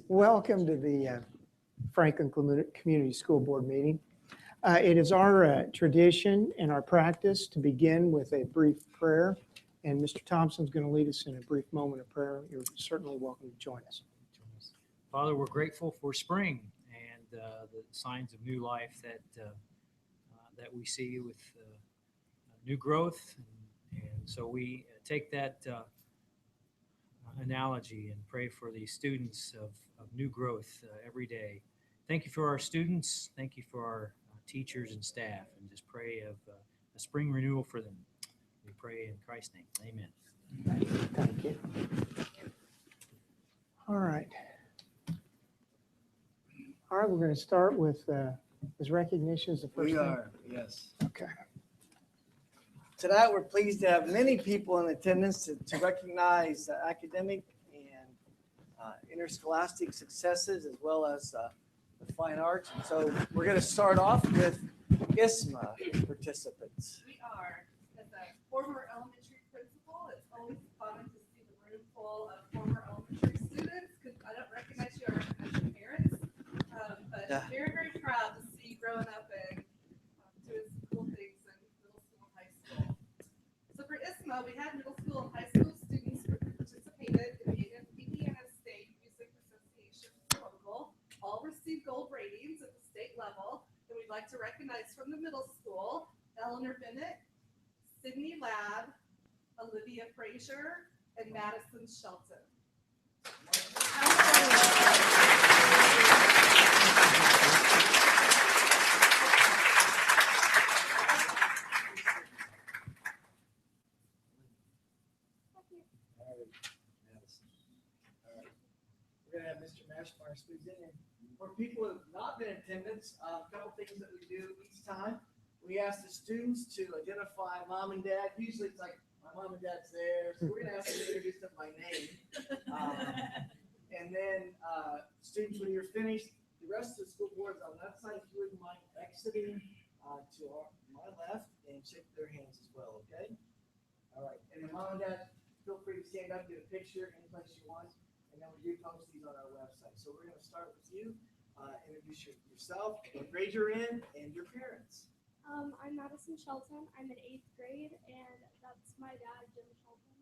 Welcome to the Franklin Community School Board meeting. It is our tradition and our practice to begin with a brief prayer, and Mr. Thompson's going to lead us in a brief moment of prayer. You're certainly welcome to join us. Father, we're grateful for spring and the signs of new life that we see with new growth, and so we take that analogy and pray for the students of new growth every day. Thank you for our students. Thank you for our teachers and staff, and just pray of a spring renewal for them. We pray in Christ's name. Amen. Thank you. All right. All right, we're going to start with is recognition as the first We thing? are, yes. Okay. Tonight, we're pleased to have many people in attendance to recognize academic and interscholastic successes, as well as the fine arts. And so we're going to start off with ISMA participants. We are. As a former elementary principal, it's always fun to see the room full of former elementary students, because I don't recognize you, I recognize your parents. But Yeah. very, very proud to see you growing up and doing some cool things in middle school and high school. So for ISMA, we had middle school and high school students who participated in the Indiana State Music Association proposal. All received gold ratings at the state level, and we'd like to recognize from the middle school, Eleanor Bennett, Sydney Ladd, Olivia Frazier, and Madison Shelton. We're going to have Mr. Mashmeyer squeeze in. And for people who have not been in attendance, a couple things that we do each time. We ask the students to identify mom and dad. Usually it's like, my mom and dad's there. So we're going to ask them to introduce them by name. And then students, when you're finished, the rest of the school board is on that side. If you wouldn't mind exiting to my left and shake their hands as well, okay? All right. And then mom and dad, feel free to stand up, get a picture any place you want. And then we do post these on our website. So we're going to start with you. Introduce yourself, what grade you're in, and your parents. I'm Madison Shelton. I'm in 8th grade, and that's my dad, Jim Shelton.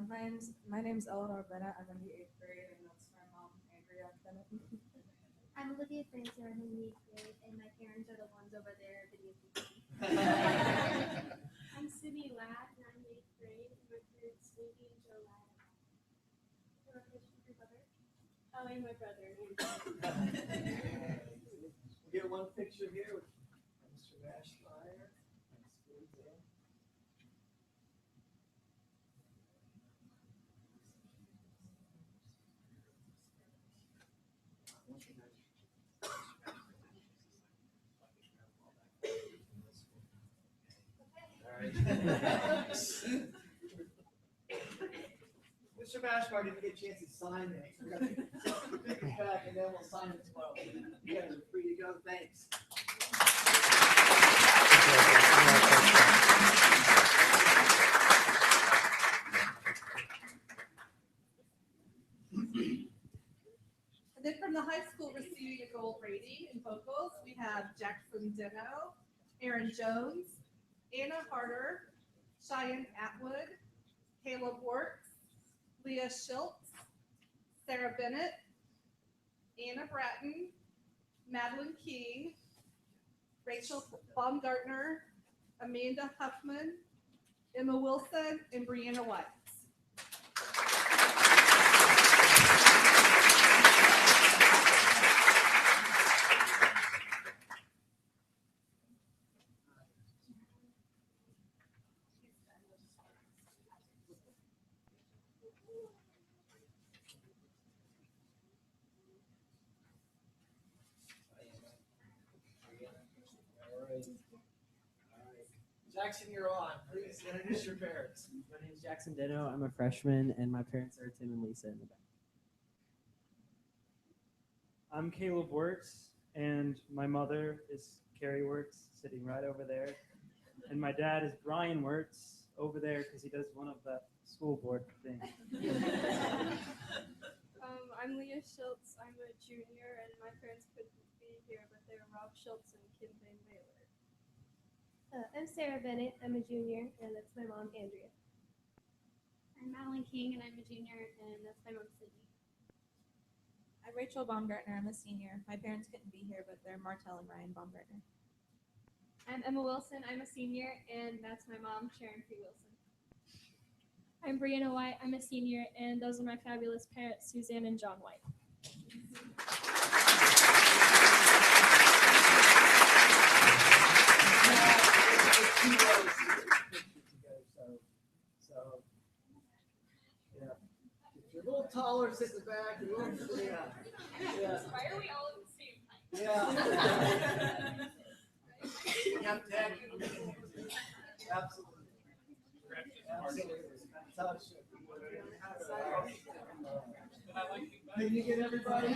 My name's Eleanor Bennett. I'm in the 8th grade, and that's my mom, Andrea Bennett. I'm Olivia Fraser. I'm in the 8th grade, and my parents are the ones over there videotaping. I'm Sydney Ladd, and I'm in 8th grade, and my parents, Stevie and Joe Ladd. Your brother? Oh, and my brother. We'll get one picture here with Mr. Mashmeyer. Mr. Mashmeyer didn't get a chance to sign it. We're going to pick it back and then we'll sign it tomorrow. You guys are free to go. Thanks. And then from the high school receiving a gold rating in vocals, we have Jackson Deno, Aaron Jones, Anna Harder, Cheyenne Atwood, Caleb Works, Leah Schultz, Sarah Bennett, Anna Bratton, Madeline King, Rachel Baumgartner, Amanda Huffman, Emma Wilson, and Brianna White. Jackson, you're on. Please introduce your parents. My name is Jackson Deno. I'm a freshman, and my parents are Tim and Lisa in the back. I'm Caleb Works, and my mother is Carrie Works, sitting right over there. And my dad is Brian Wirtz over there because he does one of the school board things. I'm Leah Schultz. I'm a junior, and my parents couldn't be here, but they're Rob Schultz and Kim Van Baylor. I'm Sarah Bennett. I'm a junior, and that's my mom, Andrea. I'm Madeline King, and I'm a junior, and that's my mom, Sydney. I'm Rachel Baumgartner. I'm a senior. My parents couldn't be here, but they're Martell and Ryan Baumgartner. I'm Emma Wilson. I'm a senior, and that's my mom, Sharon P. Wilson. I'm Brianna White. I'm a senior, and those are my fabulous parents, Suzanne and John White. You're a little taller, sit in the back. You're a little, yeah. Why are we all at the same time? Yeah. Yep, Dad. Absolutely. Absolutely. That's how it should be. Can you get everybody?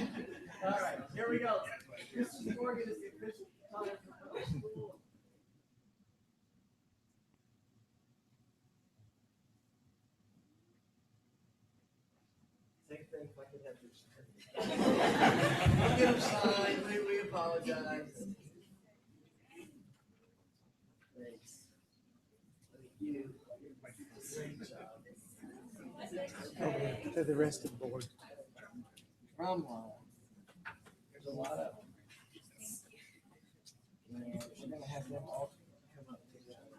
All right, here we go. Mrs. Morgan is the official time for school. Same thing if I could have your sign. We'll get them signed. We apologize. Thanks. Thank you. Great job. To the rest of the board. Drumline. There's a lot of them. And we're gonna have them all come up together.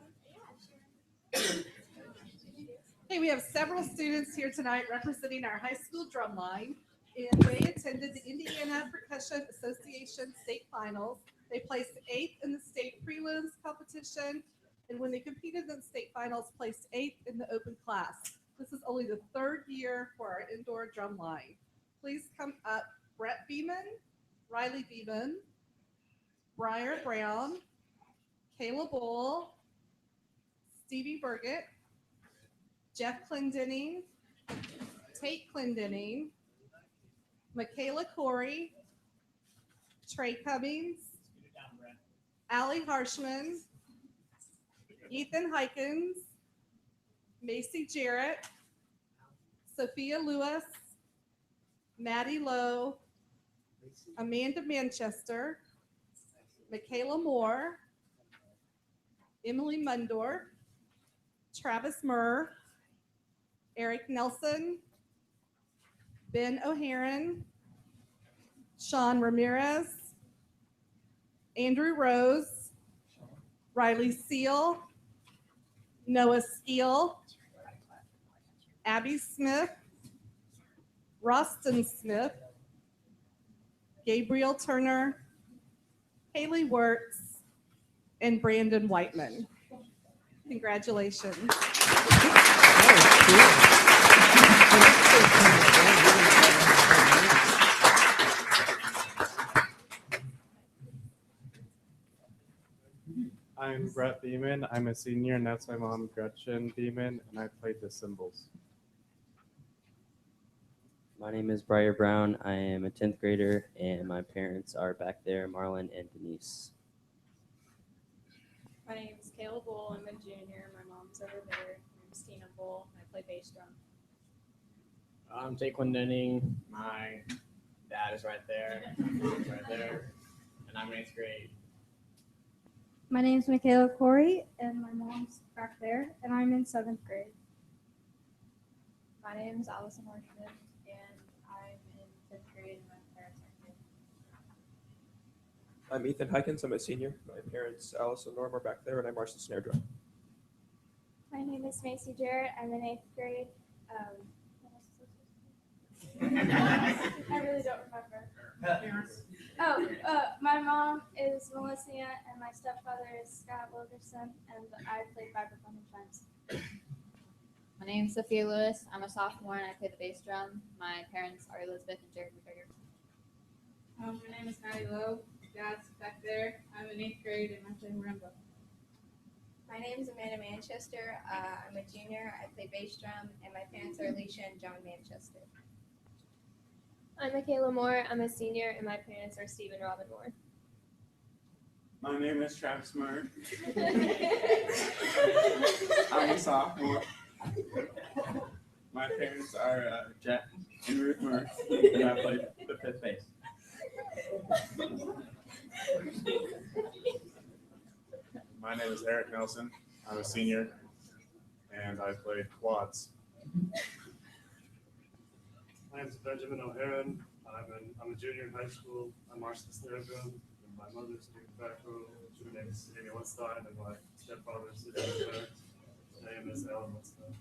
Hey, we have several students here tonight representing our high school drumline, and they attended the Indiana Percussion Association state finals. They placed 8th in the state prelims competition, and when they competed in the state finals, placed 8th in the open class. This is only the 3rd year for our indoor drumline. Please come up, Brett Beeman, Riley Beeman, Briar Brown, Kayla Bull, Stevie Burgett, Jeff Clendenning, Tate Clendenning, Michaela Corey, Trey Cummings, Allie Harshman, Ethan Hykins, Macy Jarrett, Sophia Lewis, Maddie Lowe, Amanda Manchester, Michaela Moore, Emily Mundorf, Travis Murr, Eric Nelson, Ben O'Haron, Sean Ramirez, Andrew Rose, Riley Seal, Noah Skeel, Abby Smith, Roston Smith, Gabriel Turner, Haley Wirtz, and Brandon Whiteman. Congratulations. I'm Brett Beeman. I'm a senior, and that's my mom, Gretchen Beeman, and I played the cymbals. My name is Briar Brown. I am a 10th grader, and my parents are back there, Marlon and Denise. My name is Kayla Bull. I'm a junior. My mom's over there. I'm Stina Bull. I play bass drum. I'm Jake Denning. My dad is right there, and I'm in 8th grade. My name's Michaela Corey, and my mom's back there, and I'm in 7th grade. My name is Allison Horschmidt, and I'm in 5th grade, and my parents are here. I'm Ethan Hykins. I'm a senior. My parents, Alice and Norm, are back there, and I march the snare drum. My name is Macy Jarrett. I'm in 8th grade. I really don't remember. My mom is Melissa, and my stepfather is Scott Wilkerson, and I play vibraphone and chimes. My name's Sophia Lewis. I'm a sophomore, and I play the bass drum. My parents are Elizabeth and Jared McGregor. My name is Maddie Lowe. Dad's back there. I'm in 8th grade, and I play marimba. My name is Amanda Manchester. I'm a junior. I play bass drum, and my parents are Alicia and John Manchester. I'm Michaela Moore. I'm a senior, and my parents are Steve and Robin Moore. My name is Travis Murr. I'm I'm a sophomore. My parents are Jack and Ruth Murray, and I play the fifth base. My name is Eric Nelson. I'm a senior, and I played quads. My name is Benjamin O'Haron. I'm a junior in high school. I'm Marcia Snerdrum, and my mother's in the back row. Her name is Amy Winstein, and my stepfather's name is Alan Winstein.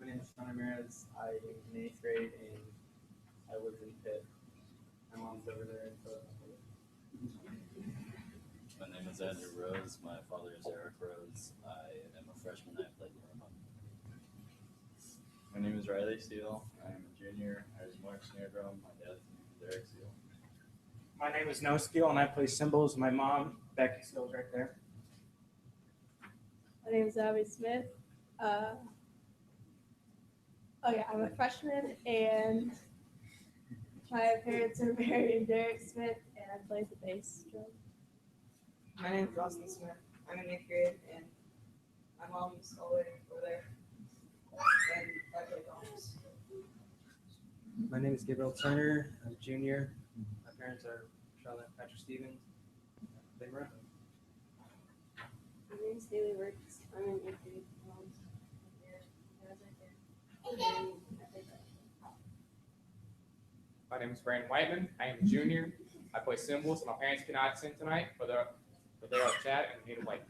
My name is Sean Ramirez. I am in 8th grade and I live in Pitt. My mom's over there in Philadelphia. My name is Andrew Rose. My father is Eric Rose. I am a freshman. I played Norma. My name is Riley Steele. I am a junior. I was Mark Snare-Drum. My dad's name is Eric Steele. My name is No Skill and I play cymbals. My mom, Becky Steele's right there. My name is Abby Smith. I'm a freshman, and my parents are Mary and Derek Smith, and I play the bass drum. My name is Austin Smith. I'm in 8th grade, and my mom's all the way over there, and I play drums. My name is Gabriel Turner. I'm a junior. My parents are Charlotte and Patrick Stevens. They were. My name is Haley Works. I'm in 8th grade. My name is Brandon Whiteman. I am a junior. I play cymbals, and my parents cannot sing tonight, but they're upset and need a light.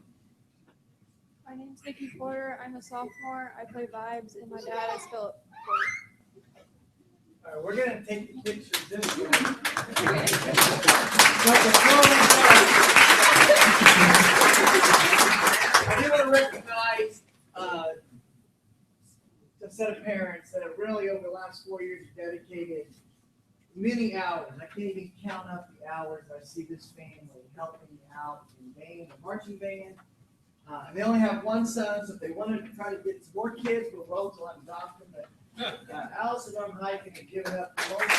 My name's Nikki Porter. I'm a sophomore. I play vibes, and my dad is Philip Porter. All right, we're gonna take the pictures this way. I do want to recognize a set of parents that have really, over the last 4 years, dedicated many hours. I can't even count up the hours I see this family helping out in band, the marching band. And they only have one son, so if they wanted to try to get some more kids, we'll roll till I'm adopting. But Allison Arm Hiking and giving up the most of the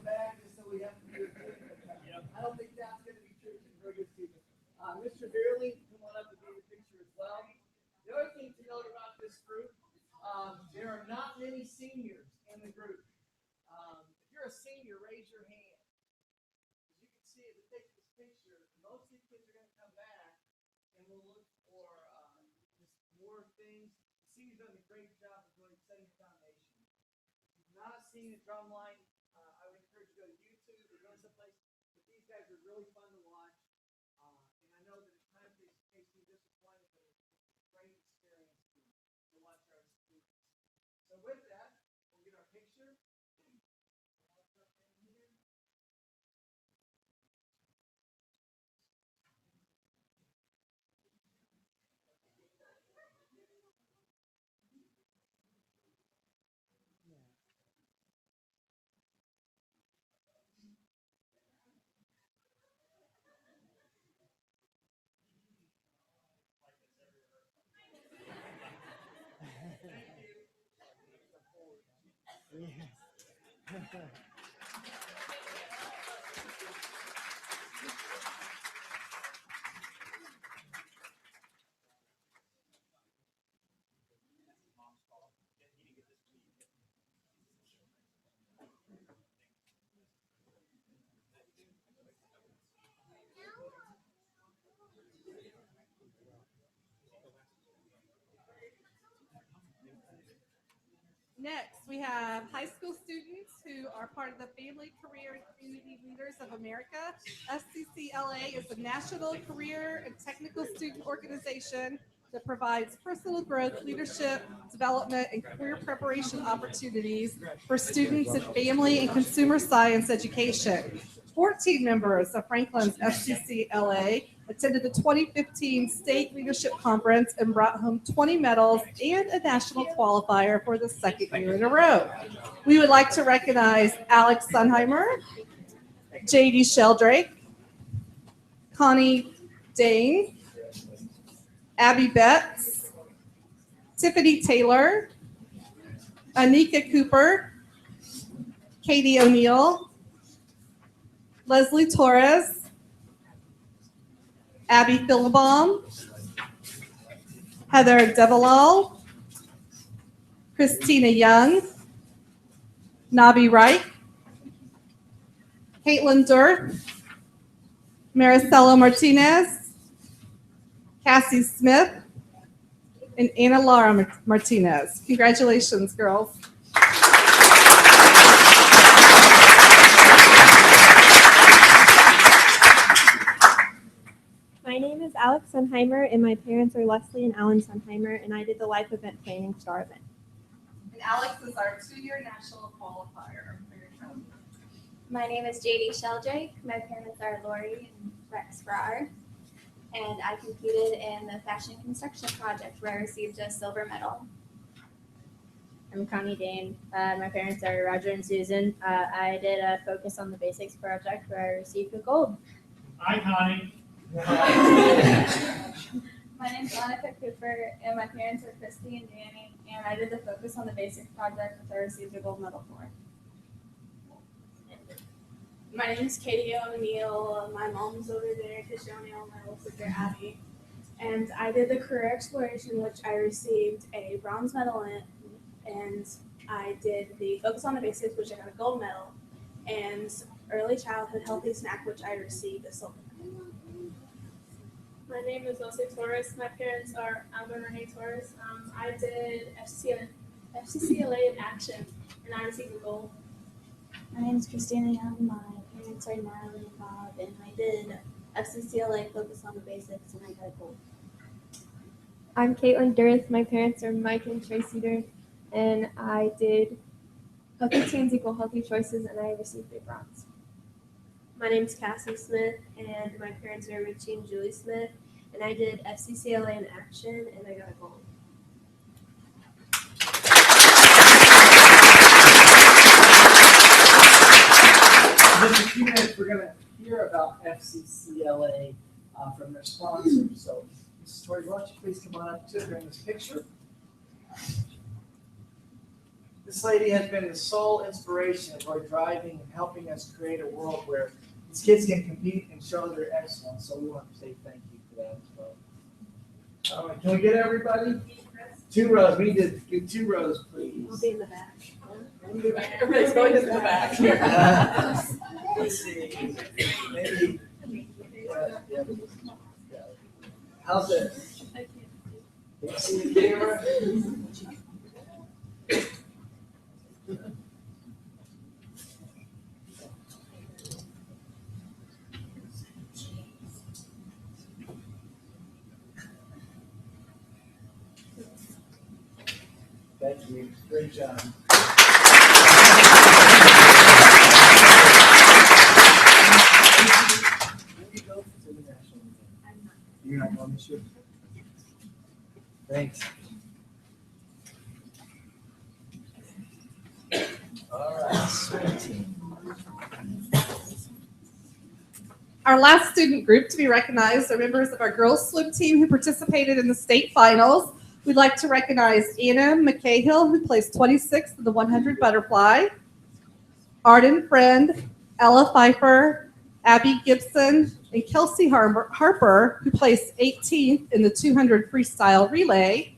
bag just so we have to do it. I don't think that's going to be true in regular season. Mr. Beerley, come on up and do the picture as well. The other thing to note about this group, there are not many seniors in the group. If you're a senior, raise your hand. As you can see, if we take this picture, most of these kids are going to come back and we'll look for just more things. The seniors done a great job of really setting the foundation. If you've not seen the drum line, I would encourage you to go to YouTube or go someplace. But these guys are really fun to watch. And I know that at times they may seem disappointed, but it's a great experience to watch our students. So with that, we'll get our picture. Next, we have high school students who are part of the Family, Career, and Community Leaders of America. FCCLA is a national career and technical student organization that provides personal growth, leadership, development, and career preparation opportunities for students in family and consumer science education. 14 members of Franklin's FCCLA attended the 2015 State Leadership Conference and brought home 20 medals and a national qualifier for the second year in a row. We would like to recognize Alex Sunheimer, JD Sheldrake, Connie Dane, Abby Betts, Tiffany Taylor, Anika Cooper, Katie O'Neill, Leslie Torres, Abby Philbaum, Heather Devilall, Christina Young, Navi Wright, Caitlin Durth, Maricela Martinez, Cassie Smith, and Anna Laura Martinez. Congratulations, girls. My name is Alex Sunheimer, and my parents are Leslie and Alan Sunheimer, and I did the life event planning star event. And Alex is our 2-year national qualifier for your trophy. My name is JD Sheldrake. My parents are Lori and Rex Farrar, and I competed in the fashion construction project where I received a silver medal. I'm Connie Dane. My parents are Roger and Susan. I did a Focus on the Basics project where I received a gold. Hi, Connie. My name's Monica Cooper, and my parents are Christy and Danny, and I did the Focus on the Basics project, which I received a gold medal for. My name is Katie O'Neill. My mom's over there, Tisha O'Neill, my little sister Abby. And I did the career exploration, which I received a bronze medal in. And I did the Focus on the Basics, which I got a gold medal. And early childhood healthy snack, which I received a silver medal. My name is Jose Torres. My parents are Alma and Renee Torres. I did FCCLA in action, and I received a gold. My name is Christina Young. My parents are Marley and Bob, and I did FCCLA Focus on the Basics, and I got a gold. I'm Caitlin Durth. My parents are Mike and Tracy Durth, and I did Healthy Teens Equal Healthy Choices, and I received a bronze. My name's Cassie Smith, and my parents are Richie and Julie Smith, and I did FCCLA in action, and I got a gold. In just a few minutes, we're going to hear about FCCLA from their sponsors. So, Mrs. Torres, why don't you please come on up to during this picture? This lady has been the sole inspiration of our driving and helping us create a world where these kids can compete and show their excellence. So we want to say thank you for that as well. All right, can we get everybody? 2 rows. We need to get 2 rows, please. I'll be in the back. Everybody's going to the back. Let's see. Maybe. Yeah. How's it? Can you see the camera? Thank you. Great job. You're not going this year? Thanks. All right, swim team. Our last student group to be recognized are members of our girls swim team who participated in the state finals. We'd like to recognize Anna McCahill, who placed 26th in the 100 butterfly, Arden Friend, Ella Pfeiffer, Abby Gibson, and Kelsey Harper, who placed 18th in the 200 freestyle relay.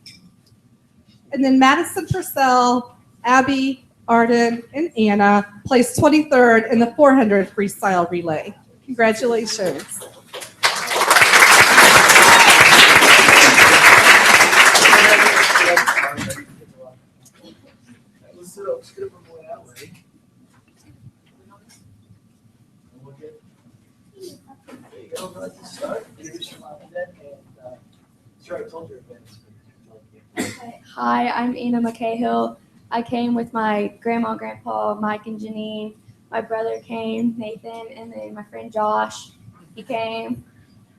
And then Madison Purcell, Abby, Arden, and Anna placed 23rd in the 400 freestyle relay. Congratulations. Let's do it. Scoot them away that way. And we'll get. There you go. Go ahead and start. Introduce your mom and dad. And sure, I told you events. Hi, I'm Anna McCahill. I came with my grandma, grandpa, Mike, and Janine. My brother came, Nathan, and then my friend Josh, he came.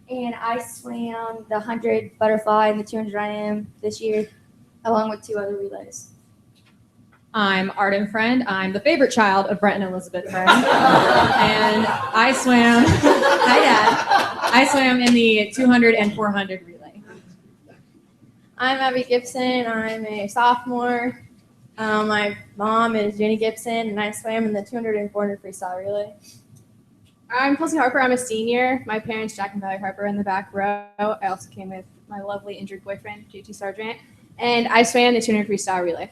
And I swam the 100 butterfly and the 200 IM this year, along with 2 other relays. I'm Arden Friend. I'm the favorite child of Brett and Elizabeth Friend. And I swam, hi Dad, I swam in the 200 and 400 relay. I'm Abby Gibson. I'm a sophomore, My mom is Jenny Gibson, and I swam in the 200 and 400 freestyle relay. I'm Kelsey Harper. I'm a senior. My parents, Jack and Valerie Harper, in the back row. I also came with my lovely injured boyfriend, JT Sargent, and I swam the 200 freestyle relay.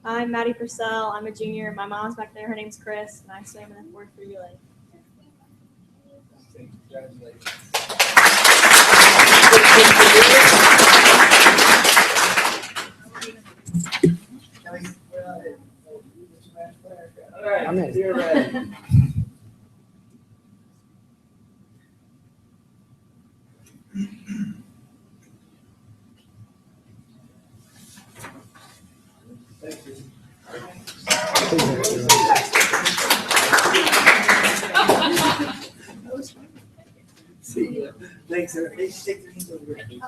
I'm Maddie Purcell. I'm a junior. My mom's back there. Her name's Chris, and I swam in the 4 free relay. All right, you're ready. Thank you. See ya. Thanks, sir. Hey, stick your hands over here.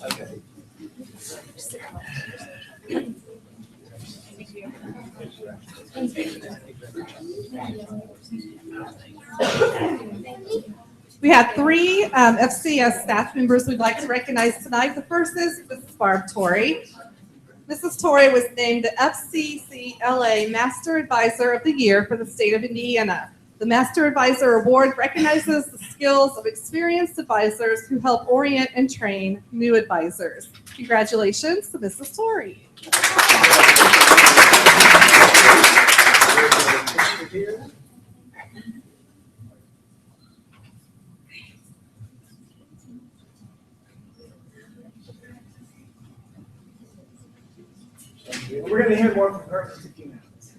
Okay. We have 3 FCS staff members we'd like to recognize tonight. The first is Mrs. Barb Torrey. Mrs. Torrey was named the FCCLA Master Advisor of the Year for the state of Indiana. The Master Advisor Award recognizes the skills of experienced advisors who help orient and train new advisors. Congratulations to Mrs. Torrey. We're going to hear more from her in just a few minutes.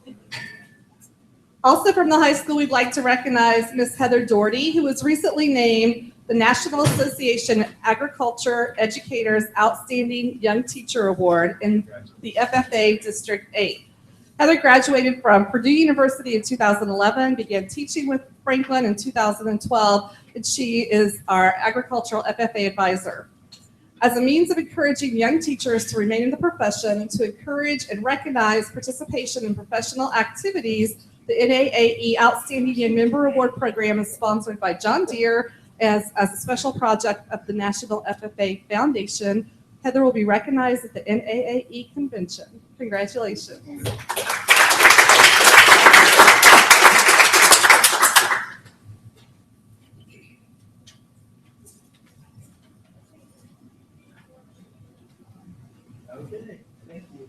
Also from the high school, we'd like to recognize Ms. Heather Doherty, who was recently named the National Association of Agriculture Educators Outstanding Young Teacher Award in the FFA District 8. Heather graduated from Purdue University in 2011, began teaching with Franklin in 2012, and she is our agricultural FFA advisor. As a means of encouraging young teachers to remain in the profession, to encourage and recognize participation in professional activities, the NAAE Outstanding Young Member Award Program is sponsored by John Deere as a special project of the National FFA Foundation. Heather will be recognized at the NAAE convention. Congratulations. Okay, thank you.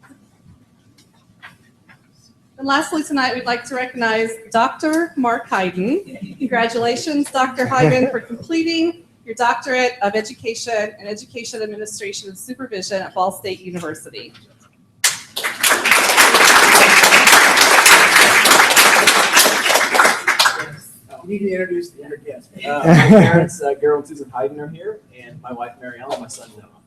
And lastly, tonight, we'd like to recognize Dr. Mark Hayden. Congratulations, Dr. Hayden, for completing your Doctorate of Education and Education Administration and Supervision at Ball State University. You need to introduce the other guest. My parents, Gerald and Susan Hayden, are here, and my wife, Mary Ellen, my son, Noah.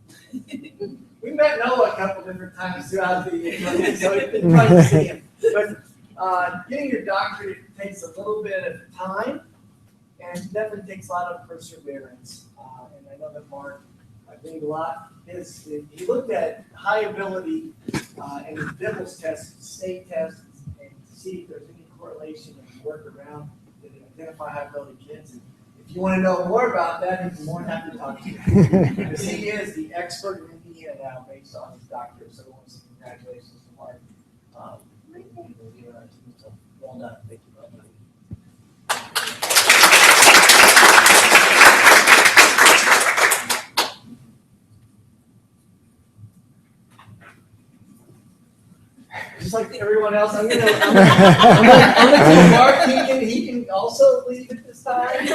We met Noah a couple different times throughout the year, so it's been fun to see him. But getting your doctorate takes a little bit of time, and definitely takes a lot of perseverance. And I know that Mark gained a lot. He looked at high ability and his DIBELS tests, state tests, and see if there's any correlation and work around to identify high ability kids. And if you want to know more about that, he's more than happy to talk to you. Because he is the expert in Indiana now based on his doctorate. So congratulations to Mark. Well done. Thank you, brother. Just like everyone else, I'm gonna tell Mark he can also leave at this time.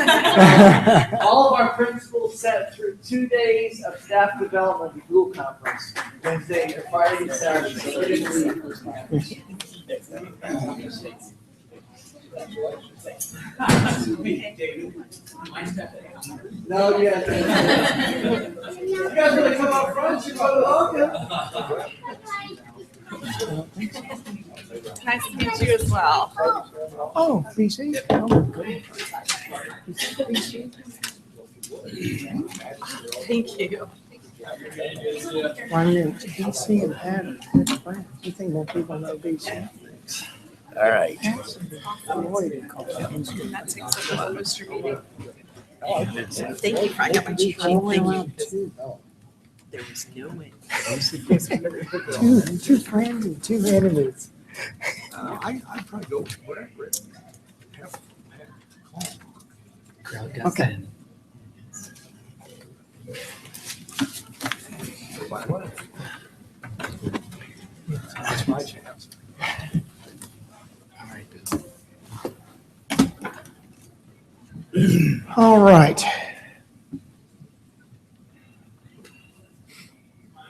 All of our principals sat through 2 days of staff development at Google conference, Wednesday, Friday, and Saturday. So they didn't leave. No, yeah. You guys gonna come up front? You go Nice to meet you as well. Oh, BC. Thank you. Well, I knew BC and Adam. That's fine. You think more people know BC? All right. That takes up a lot of Mr. Meeting. Thank you for I got my cheat sheet. Thank you. There was no way. Two friendly, two enemies. I'd probably go with whatever. Crowd got Okay. That's my chance. All right.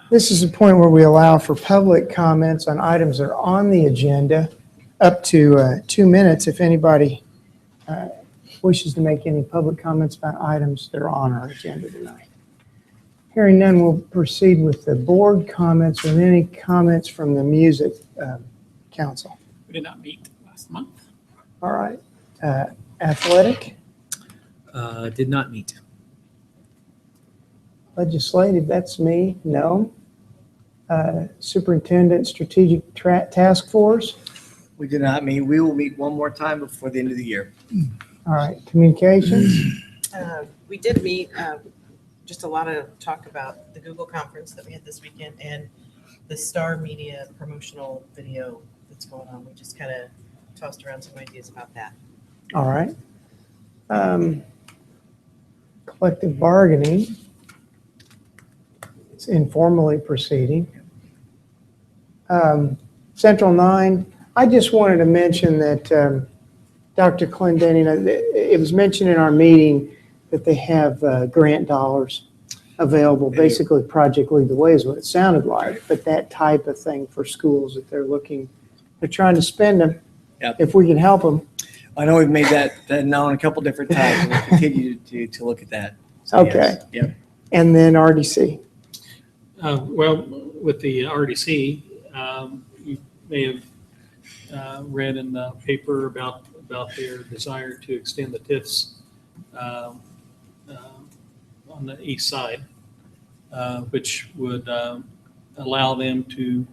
This is a point where we allow for public comments on items that are on the agenda, up to 2 minutes if anybody wishes to make any public comments about items that are on our agenda tonight. Hearing none, we'll proceed with the board comments. With any comments from the music council? We did not meet last month. All right. Athletic, Did not meet. legislative, that's me, no. Superintendent, strategic task force. We did not meet. We will meet one more time before the end of the year. All right. Communications. We did meet, just a lot of talk about the Google conference that we had this weekend and the Star Media promotional video that's going on. We just kind of tossed around some ideas about that. All right. Collective bargaining. It's informally proceeding. Central 9, I just wanted to mention that Dr. Clendenning, it was mentioned in our meeting that they have grant dollars available. Basically, Project Lead the Way is what it sounded like, but that type of thing for schools that they're trying to spend them. Yep. If we can help them. I know we've made that known a couple different times, and we'll continue to look at that. So, Okay. yes. Yep. And then RDC. Well, with the RDC, you may have read in the paper about their desire to extend the TIFs on the east side, which would allow them to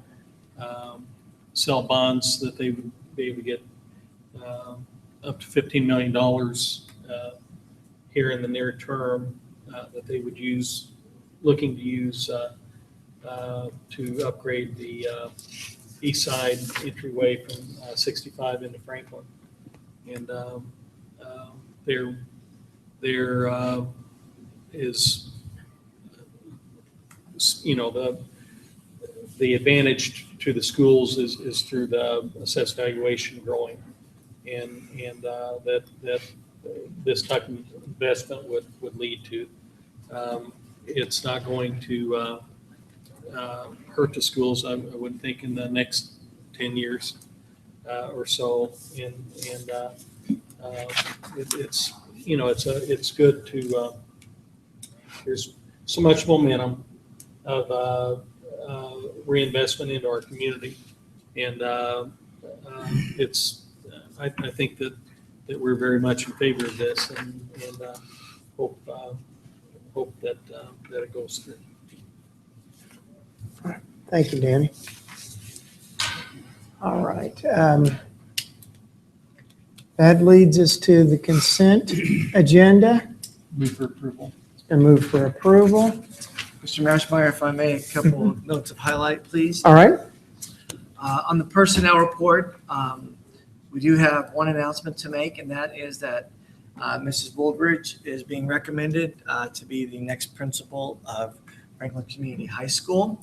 sell bonds that they would be able to get up to $15 million here in the near term that they would looking to use to upgrade the east side entryway from 65 into Franklin. And there is, the advantage to the schools is through the assessed valuation growing, and that this type of investment would lead to. It's not going to hurt the schools, I would think, in the next 10 years or so, and it's good to. There's so much momentum of reinvestment into our community, and I think that we're very much in favor of this, and hope that it goes through. Thank you, Danny. All right. That leads us to the consent agenda. Move for approval. And move for approval. Mr. Mashmeyer, if I may, a couple of notes of highlight, please. All right. On the personnel report, we do have one announcement to make, and that is that Mrs. Woolbridge is being recommended to be the next principal of Franklin Community High School.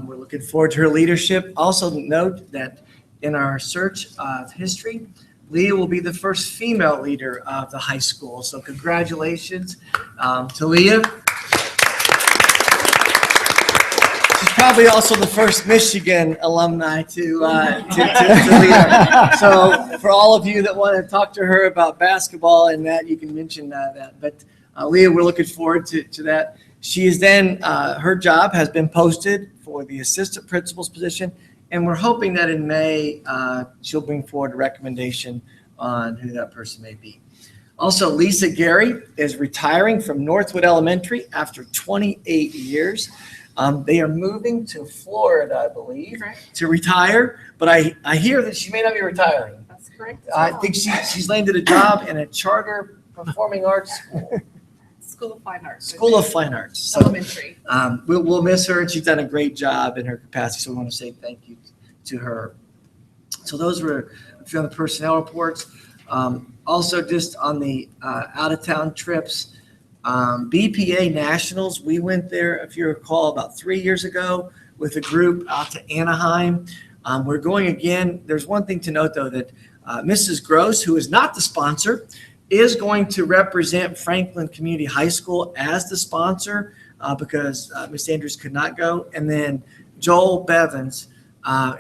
We're looking forward to her leadership. Also note that in our search of history, Leah will be the first female leader of the high school. So congratulations to Leah. She's probably also the first Michigan alumni to lead. So for all of you that want to talk to her about basketball and that, you can mention that. But Leah, we're looking forward to that. She is then, her job has been posted for the assistant principal's position, and we're hoping that in May, she'll bring forward a recommendation on who that person may be. Also, Lisa Gary is retiring from Northwood Elementary after 28 years. They are moving to Florida, I believe, to retire, but I hear that she may not be retiring. That's correct. I think she's landed a job in a charter performing arts school. School of Fine Arts. School of Fine Arts. So, Elementary. we'll miss her, and she's done a great job in her capacity, so we want to say thank you to her. So those were a few of the personnel reports. Also, just on the out-of-town trips, BPA Nationals, we went there, if you recall, about 3 years ago with a group out to Anaheim. We're going again. There's one thing to note, though, that Mrs. Gross, who is not the sponsor, is going to represent Franklin Community High School as the sponsor because Ms. Andrews could not go. And then Joel Bevins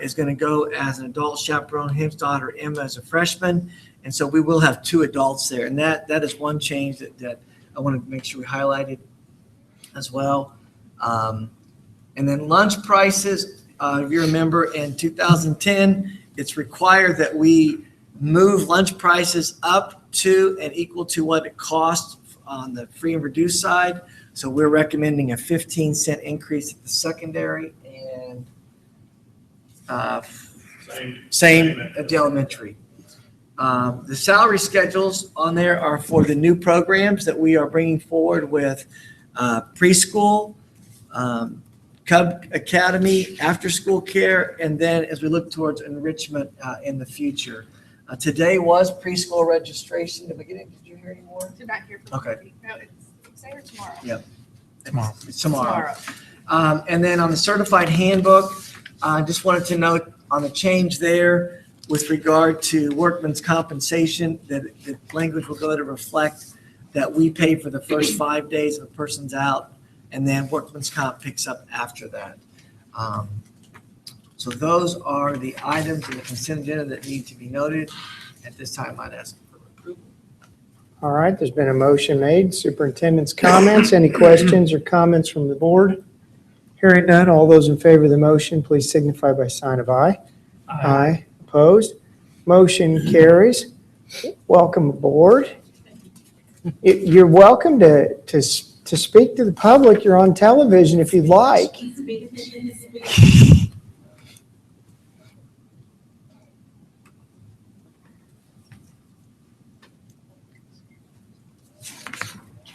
is going to go as an adult chaperone, his daughter Emma as a freshman. And so we will have 2 adults there. And that is one change that I want to make sure we highlighted as well. And then lunch prices, if you remember in 2010, it's required that we move lunch prices up to and equal to what it costs on the free and reduced side. So we're recommending a 15-cent increase at the secondary and same at the elementary. The salary schedules on there are for the new programs that we are bringing forward with preschool, Cub Academy, after-school care, and then as we look towards enrichment in the future. Today was preschool registration. Did you hear any more? Did not hear from Okay. No, it's today or tomorrow? Yep. Tomorrow. It's tomorrow. And then on the certified handbook, I just wanted to note on the change there with regard to workman's compensation, that the language will go to reflect that we pay for the first 5 days of a person's out, and then workman's comp picks up after that. So those are the items in the consent agenda that need to be noted. At this time, I'd ask for approval. All right, there's been a motion made. Superintendent's comments. Any questions or comments from the board? Hearing none, all those in favor of the motion, please signify by sign of aye. Aye. Opposed? Motion carries. Welcome aboard. You're welcome to speak to the public. You're on television if you'd like.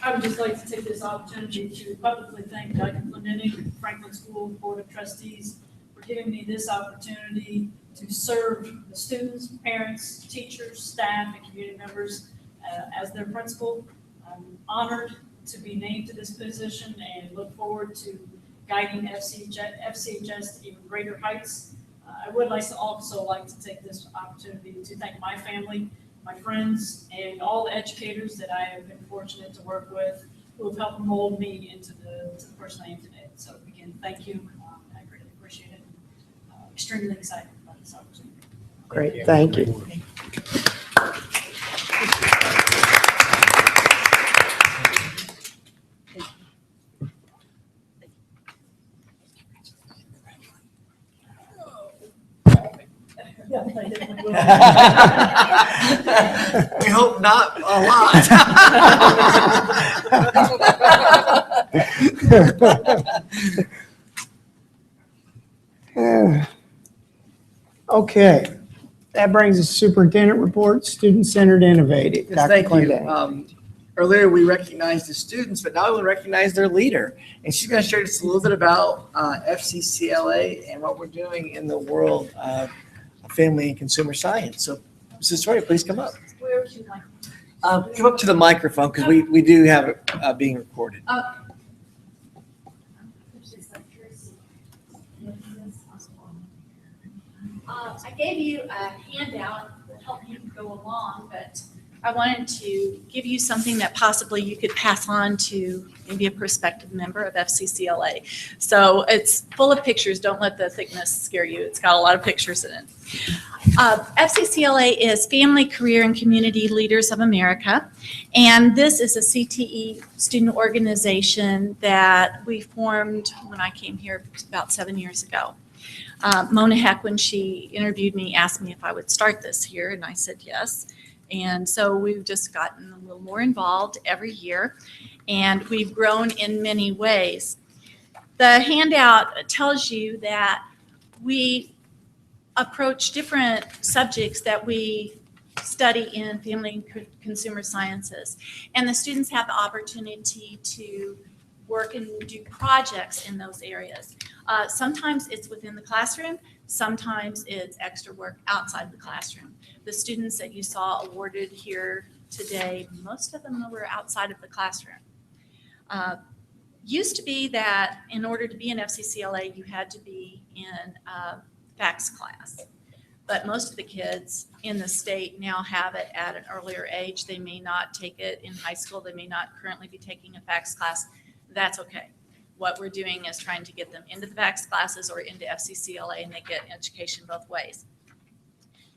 I would just like to take this opportunity to publicly thank Dr. Clendenning, Franklin School Board of Trustees, for giving me this opportunity to serve the students, parents, teachers, staff, and community members as their principal. I'm honored to be named to this position and look forward to guiding FCHS to even greater heights. I would also like to take this opportunity to thank my family, my friends, and all the educators that I have been fortunate to work with who have helped mold me into the person I am today. So again, thank you. I greatly appreciate it. Extremely excited about this opportunity. Great, thank you. We hope not a lot. Okay, that brings us to superintendent report, student-centered innovative. Yes, Dr. thank you. Clendenning. Earlier, we recognized the students, but now we recognize their leader. And she's going to share just a little bit about FCCLA and what we're doing in the world of family and consumer science. So, Mrs. Troy, please come up. Where would you like? Come up to the microphone because we do have it being recorded. I gave you a handout that helped you go along, but I wanted to give you something that possibly you could pass on to maybe a prospective member of FCCLA. So it's full of pictures. Don't let the thickness scare you. It's got a lot of pictures in it. FCCLA is Family, Career, and Community Leaders of America. And this is a CTE student organization that we formed when I came here about 7 years ago. Mona Heck, when she interviewed me, asked me if I would start this here, and I said yes. And so we've just gotten a little more involved every year, and we've grown in many ways. The handout tells you that we approach different subjects that we study in family and consumer sciences. And the students have the opportunity to work and do projects in those areas. Sometimes it's within the classroom, sometimes it's extra work outside the classroom. The students that you saw awarded here today, most of them were outside of the classroom. Used to be that in order to be an FCCLA, you had to be in a FACS class. But most of the kids in the state now have it at an earlier age. They may not take it in high school. They may not currently be taking a FACS class. That's okay. What we're doing is trying to get them into the FACS classes or into FCCLA, and they get education both ways.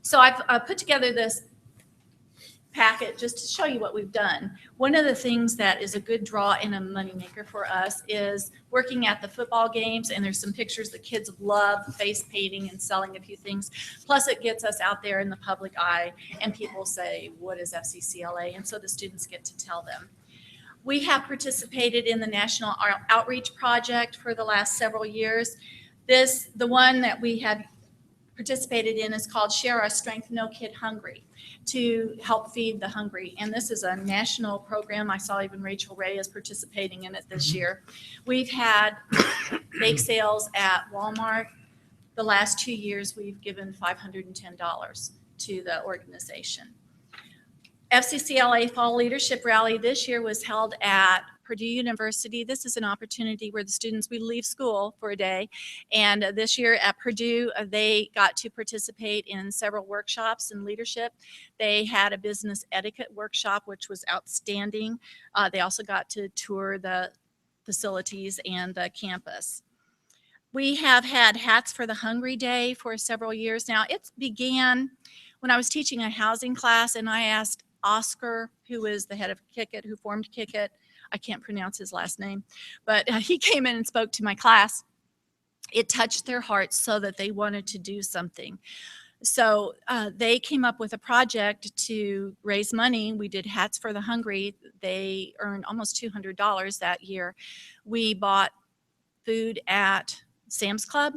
So I've put together this packet just to show you what we've done. One of the things that is a good draw and a moneymaker for us is working at the football games, and there's some pictures the kids love, face painting and selling a few things. Plus it gets us out there in the public eye and people say, what is FCCLA? And so the students get to tell them. We have participated in the National Outreach Project for the last several years. The one that we have participated in is called Share Our Strength, No Kid Hungry, to help feed the hungry. And this is a national program. I saw even Rachel Ray is participating in it this year. We've had bake sales at Walmart. The last 2 years, we've given $510 to the organization. FCCLA Fall Leadership Rally this year was held at Purdue University. This is an opportunity where the students, we leave school for a day, and this year at Purdue, they got to participate in several workshops in leadership. They had a business etiquette workshop, which was outstanding. They also got to tour the facilities and the campus. We have had Hats for the Hungry Day for several years now. It began when I was teaching a housing class, and I asked Oscar, who is the head of Kick-It, who formed Kick-It, I can't pronounce his last name, but he came in and spoke to my class. It touched their hearts so that they wanted to do something. So they came up with a project to raise money. We did Hats for the Hungry. They earned almost $200 that year. We bought food at Sam's Club.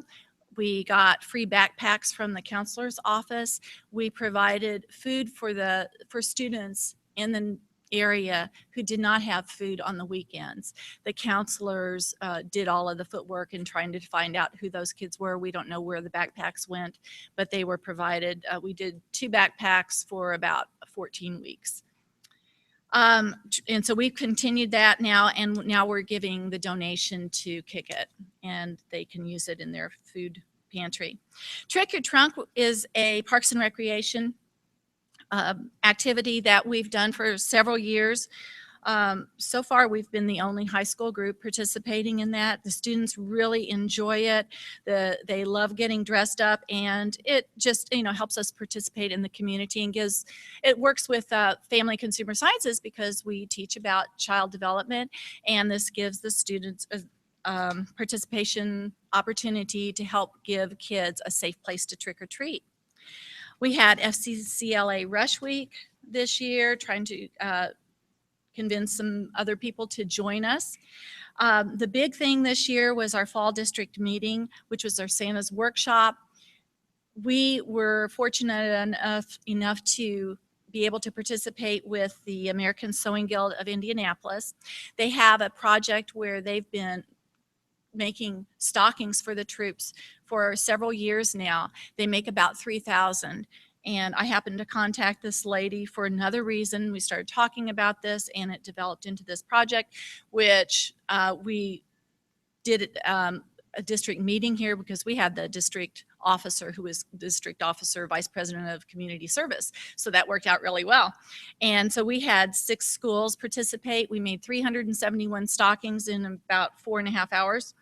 We got free backpacks from the counselor's office. We provided food for students in the area who did not have food on the weekends. The counselors did all of the footwork in trying to find out who those kids were. We don't know where the backpacks went, but they were provided. We did 2 backpacks for about 14 weeks. And so we've continued that now, and now we're giving the donation to Kick-It, and they can use it in their food pantry. Trick Your Trunk is a Parks and Recreation activity that we've done for several years. So far, we've been the only high school group participating in that. The students really enjoy it. They love getting dressed up, and it just helps us participate in the community and it works with Family Consumer Sciences because we teach about child development, and this gives the students a participation opportunity to help give kids a safe place to trick or treat. We had FCCLA Rush Week this year, trying to convince some other people to join us. The big thing this year was our fall district meeting, which was our Santa's workshop. We were fortunate enough to be able to participate with the American Sewing Guild of Indianapolis. They have a project where they've been making stockings for the troops for several years now. They make about 3,000. And I happened to contact this lady for another reason. We started talking about this, and it developed into this project, which we did a district meeting here because we had the district officer who was district officer, vice president of community service. So that worked out really well. And so we had 6 schools participate. We made 371 stockings in about 4.5 hours.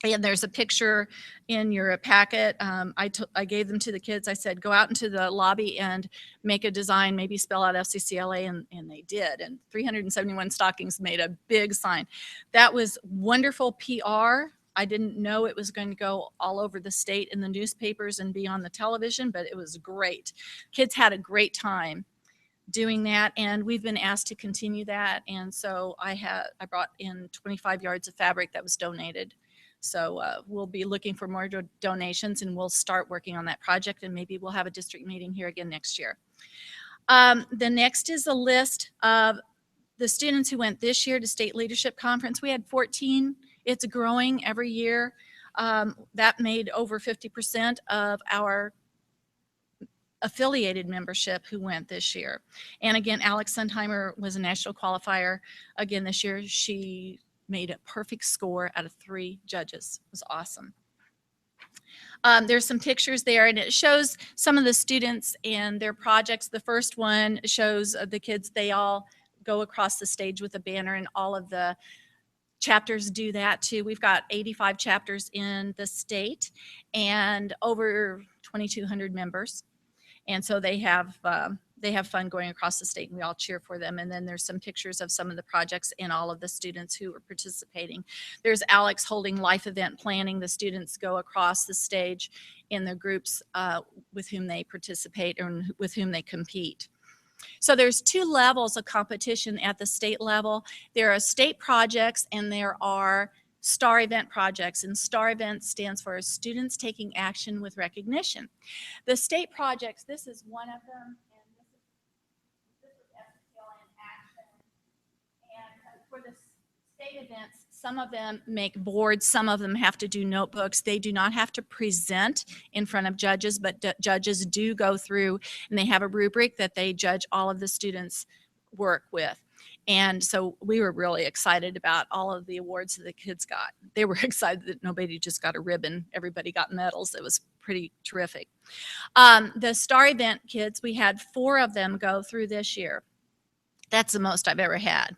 And there's a picture in your packet. I gave them to the kids. I said, go out into the lobby and make a design, maybe spell out FCCLA, and they did. And 371 stockings made a big sign. That was wonderful PR. I didn't know it was going to go all over the state in the newspapers and be on the television, but it was great. Kids had a great time doing that, and we've been asked to continue that. And so I brought in 25 yards of fabric that was donated. So we'll be looking for more donations, and we'll start working on that project, and maybe we'll have a district meeting here again next year. The next is a list of the students who went this year to State Leadership Conference. We had 14. It's growing every year. That made over 50% of our affiliated membership who went this year. And again, Alex Sundheimer was a national qualifier again this year. She made a perfect score out of 3 judges. It was awesome. There's some pictures there, and it shows some of the students and their projects. The first one shows the kids. They all go across the stage with a banner, and all of the chapters do that too. We've got 85 chapters in the state and over 2,200 members. And so they have fun going across the state, and we all cheer for them. And then there's some pictures of some of the projects and all of the students who are participating. There's Alex holding life event planning. The students go across the stage in the groups with whom they participate or with whom they compete. So there's 2 levels of competition at the state level. There are state projects and there are STAR event projects, and STAR event stands for Students Taking Action with Recognition. The state projects, this is one of them, and this is FCCLA in action. And for the state events, some of them make boards, some of them have to do notebooks. They do not have to present in front of judges, but judges do go through, and they have a rubric that they judge all of the students' work with. And so we were really excited about all of the awards that the kids got. They were excited that nobody just got a ribbon. Everybody got medals. It was pretty terrific. The STAR event kids, we had 4 of them go through this year. That's the most I've ever had.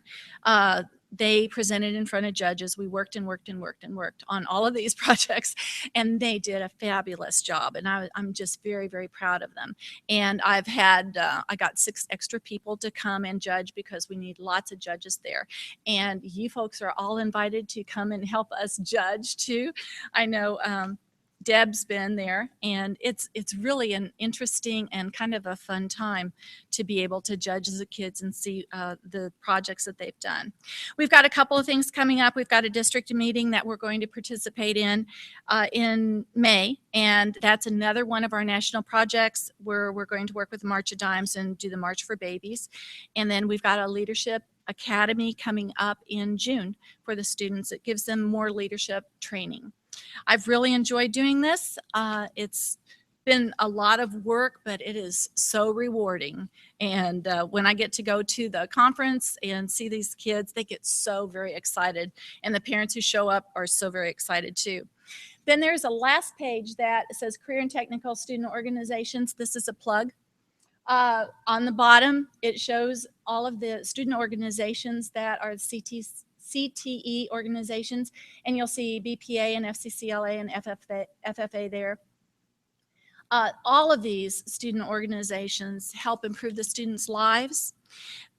They presented in front of judges. We worked and worked and worked and worked on all of these projects, and they did a fabulous job. And I'm just very, very proud of them. And I've had, I got 6 extra people to come and judge because we need lots of judges there. And you folks are all invited to come and help us judge too. I know Deb's been there, and it's really an interesting and kind of a fun time to be able to judge the kids and see the projects that they've done. We've got a couple of things coming up. We've got a district meeting that we're going to participate in May, and that's another one of our national projects where we're going to work with March of Dimes and do the March for Babies. And then we've got a leadership academy coming up in June for the students. It gives them more leadership training. I've really enjoyed doing this. It's been a lot of work, but it is so rewarding. And when I get to go to the conference and see these kids, they get so very excited. And the parents who show up are so very excited too. Then there's a last page that says Career and Technical Student Organizations. This is a plug. On the bottom, it shows all of the student organizations that are CTE organizations, and you'll see BPA and FCCLA and FFA there. All of these student organizations help improve the students' lives.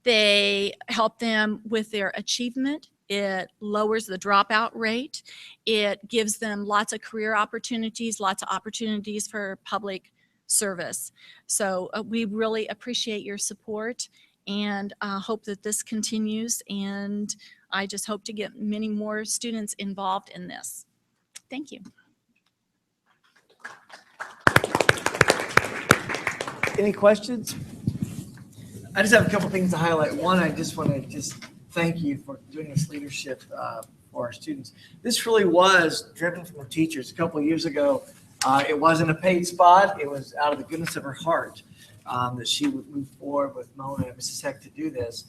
They help them with their achievement. It lowers the dropout rate. It gives them lots of career opportunities, lots of opportunities for public service. So we really appreciate your support and hope that this continues. And I just hope to get many more students involved in this. Thank you. Any questions? I just have a couple things to highlight. One, I just want to thank you for doing this leadership for our students. This really was driven from the teachers. A couple of years ago, it wasn't a paid spot. It was out of the goodness of her heart that she would move forward with Mona and Mrs. Heck to do this.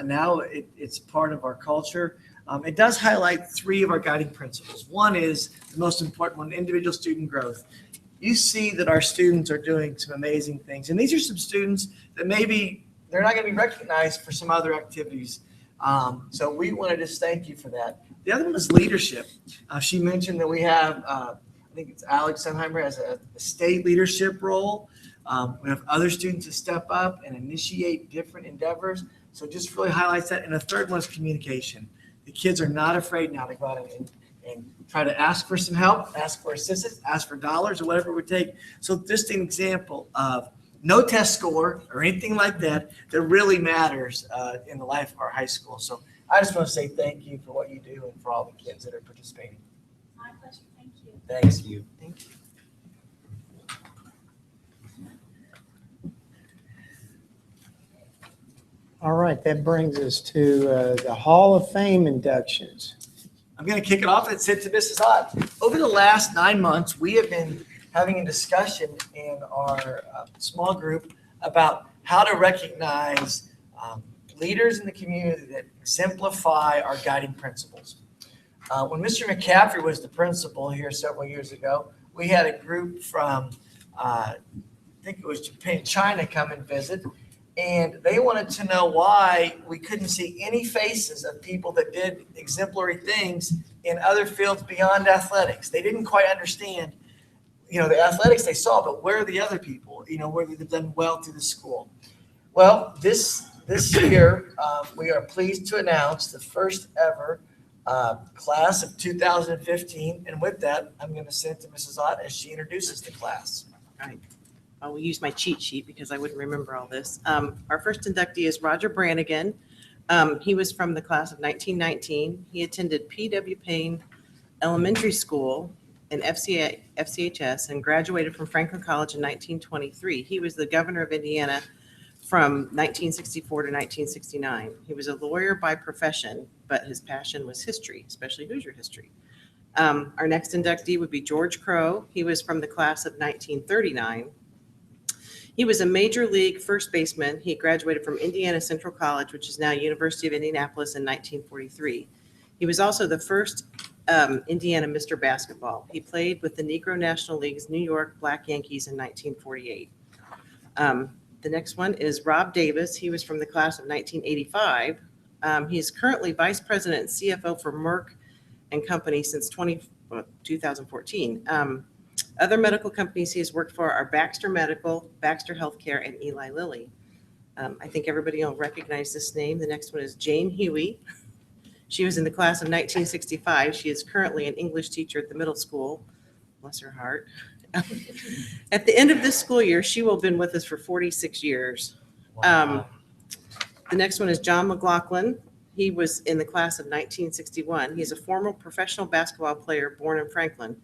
Now it's part of our culture. It does highlight 3 of our guiding principles. One is the most important one, individual student growth. You see that our students are doing some amazing things. And these are some students that maybe they're not going to be recognized for some other activities. So we want to just thank you for that. The other one is leadership. She mentioned that we have, I think it's Alex Sundheimer has a state leadership role. We have other students to step up and initiate different endeavors. So just really highlights that. And the third one is communication. The kids are not afraid now to go out and try to ask for some help, ask for assistance, ask for dollars or whatever it would take. So just an example of no test score or anything like that that really matters in the life of our high school. So I just want to say thank you for what you do and for all the kids that are participating. My pleasure. Thank you. Thanks. Thank you. Thank you. All right, that brings us to the Hall of Fame inductions. I'm going to kick it off and send it to Mrs. Ott. Over the last 9 months, we have been having a discussion in our small group about how to recognize leaders in the community that exemplify our guiding principles. When Mr. McCaffrey was the principal here several years ago, we had a group from, I think it was Japan, China, come and visit. And they wanted to know why we couldn't see any faces of people that did exemplary things in other fields beyond athletics. They didn't quite understand, the athletics they saw, but where are the other people, where they've done well through the school. Well, this year, we are pleased to announce the first ever class of 2015. And with that, I'm going to send it to Mrs. Ott as she introduces the class. All right. I will use my cheat sheet because I wouldn't remember all this. Our first inductee is Roger Brannigan. He was from the class of 1919. He attended P.W. Payne Elementary School in FCHS and graduated from Franklin College in 1923. He was the governor of Indiana from 1964 to 1969. He was a lawyer by profession, but his passion was history, especially Hoosier history. Our next inductee would be George Crow. He was from the class of 1939. He was a major league first baseman. He graduated from Indiana Central College, which is now University of Indianapolis, in 1943. He was also the first Indiana Mr. Basketball. He played with the Negro National League's New York Black Yankees in 1948. The next one is Rob Davis. He was from the class of 1985. He is currently vice president and CFO for Merck and Company since 2014. Other medical companies he has worked for are Baxter Medical, Baxter Healthcare, and Eli Lilly. I think everybody will recognize this name. The next one is Jane Huey. She was in the class of 1965. She is currently an English teacher at the middle school. Bless her heart. At the end of this school year, she will have been with us for 46 years. The next one is John McLaughlin. He was in the class of 1961. He's a former professional basketball player born in Franklin.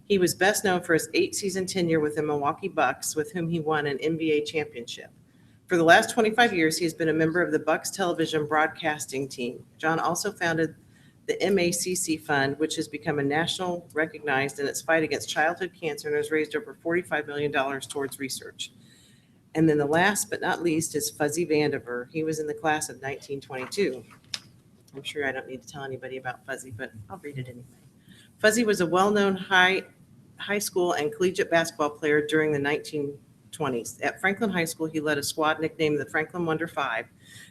He was best known for his 8-season tenure with the Milwaukee Bucks, with whom he won an NBA championship. For the last 25 years, he has been a member of the Bucks television broadcasting team. John also founded the MACC Fund, which has become a national recognized in its fight against childhood cancer and has raised over $45 million towards research. And then the last but not least is Fuzzy Vandiver. He was in the class of 1922. I'm sure I don't need to tell anybody about Fuzzy, but I'll read it anyway. Fuzzy was a well-known high school and collegiate basketball player during the 1920s. At Franklin High School, he led a squad nicknamed the Franklin Wonder Five.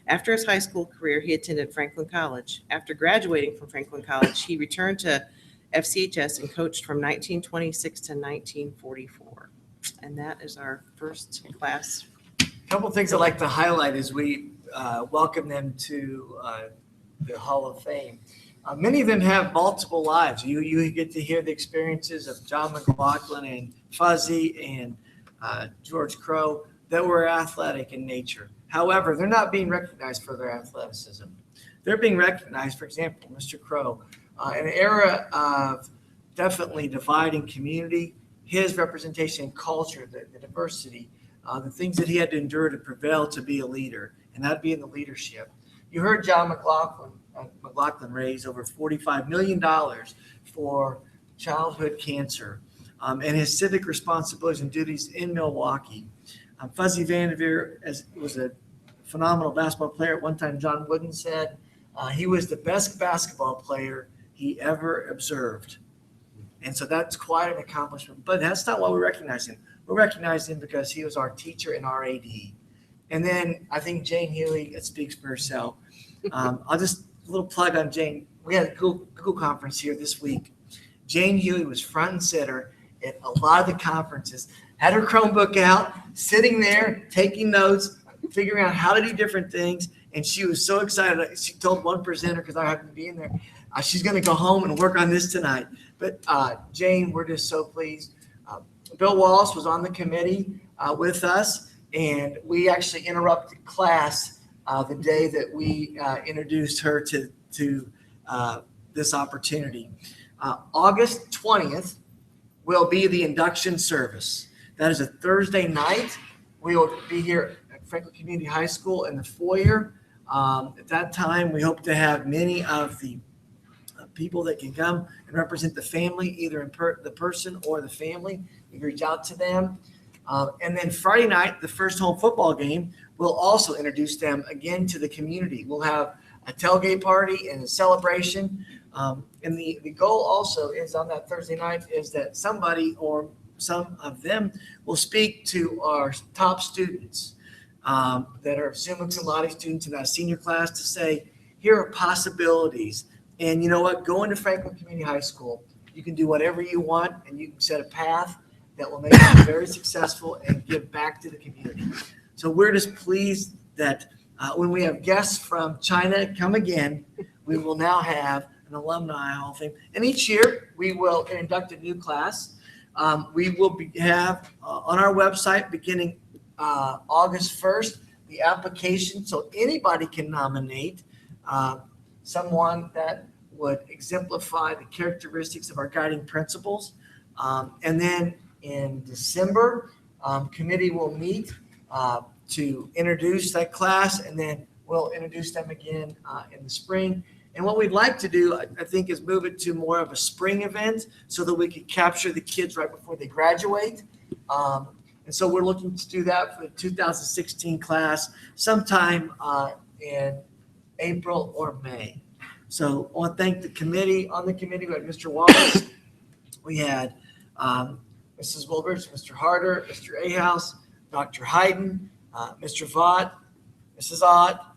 After his high school career, he attended Franklin College. After graduating from Franklin College, he returned to FCHS and coached from 1926 to 1944. And that is our first class. A couple of things I'd like to highlight as we welcome them to the Hall of Fame. Many of them have multiple lives. You get to hear the experiences of John McLaughlin and Fuzzy and George Crow that were athletic in nature. However, they're not being recognized for their athleticism. They're being recognized, for example, Mr. Crow, in an era of definitely dividing community, his representation in culture, the diversity, the things that he had to endure to prevail to be a leader, and that being the leadership. You heard John McLaughlin raised over $45 million for childhood cancer and his civic responsibilities and duties in Milwaukee. Fuzzy Vandiver was a phenomenal basketball player. At one time, John Wooden said he was the best basketball player he ever observed. And so that's quite an accomplishment. But that's not why we recognize him. We recognize him because he was our teacher and our AD. And then I think Jane Huey, it speaks for herself. I'll just a little plug on Jane. We had a Google conference here this week. Jane Huey was front and center at a lot of the conferences, had her Chromebook out, sitting there, taking notes, figuring out how to do different things. And she was so excited. She told one presenter, because I happened to be in there, she's going to go home and work on this tonight. But Jane, we're just so pleased. Bill Wallace was on the committee with us, and we actually interrupted class the day that we introduced her to this opportunity. August 20th will be the induction service. That is a Thursday night. We will be here at Franklin Community High School in the foyer. At that time, we hope to have many of the people that can come and represent the family, either in the person or the family. You reach out to them. And then Friday night, the first home football game, we'll also introduce them again to the community. We'll have a tailgate party and a celebration. And the goal also is on that Thursday night is that somebody or some of them will speak to our top students that are summa cum laude students in that senior class to say, here are possibilities. And you know what? Going to Franklin Community High School, you can do whatever you want, and you can set a path that will make you very successful and give back to the community. So we're just pleased that when we have guests from China come again, we will now have an alumni hall of fame. And each year we will induct a new class. We will have on our website beginning August 1st, the application, so anybody can nominate someone that would exemplify the characteristics of our guiding principles. And then in December, committee will meet to introduce that class, and then we'll introduce them again in the spring. And what we'd like to do, I think, is move it to more of a spring event so that we can capture the kids right before they graduate. And so we're looking to do that for the 2016 class sometime in April or May. So I want to thank the committee. On the committee, we had Mr. Wallace, we had Mrs. Wilbers, Mr. Harder, Mr. Ahaus, Dr. Hayden, Mr. Vaught, Mrs. Ott,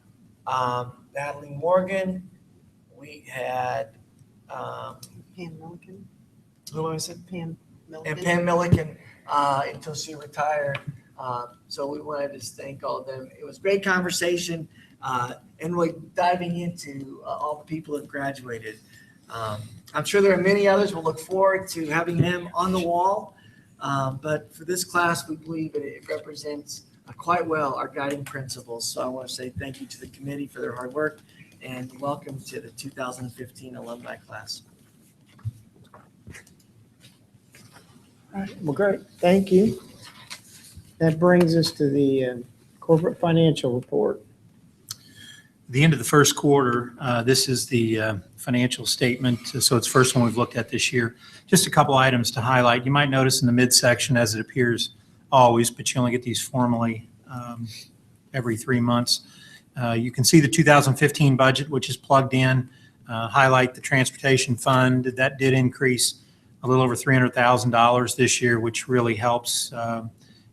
Natalie Morgan. We had Pam Milliken. Who I said? Pam Milliken. And Pam Milliken until she retired. So we wanted to thank all of them. It was a great conversation. And we're diving into all the people that have graduated. I'm sure there are many others. We'll look forward to having them on the wall. But for this class, we believe that it represents quite well our guiding principles. So I want to say thank you to the committee for their hard work and welcome to the 2015 alumni class. All right, well, great. Thank you. That brings us to the corporate financial report. The end of the first quarter, this is the financial statement. So it's the first one we've looked at this year. Just a couple items to highlight. You might notice in the midsection, as it appears always, but you only get these formally every 3 months. You can see the 2015 budget, which is plugged in. Highlight the transportation fund. That did increase a little over $300,000 this year, which really helps.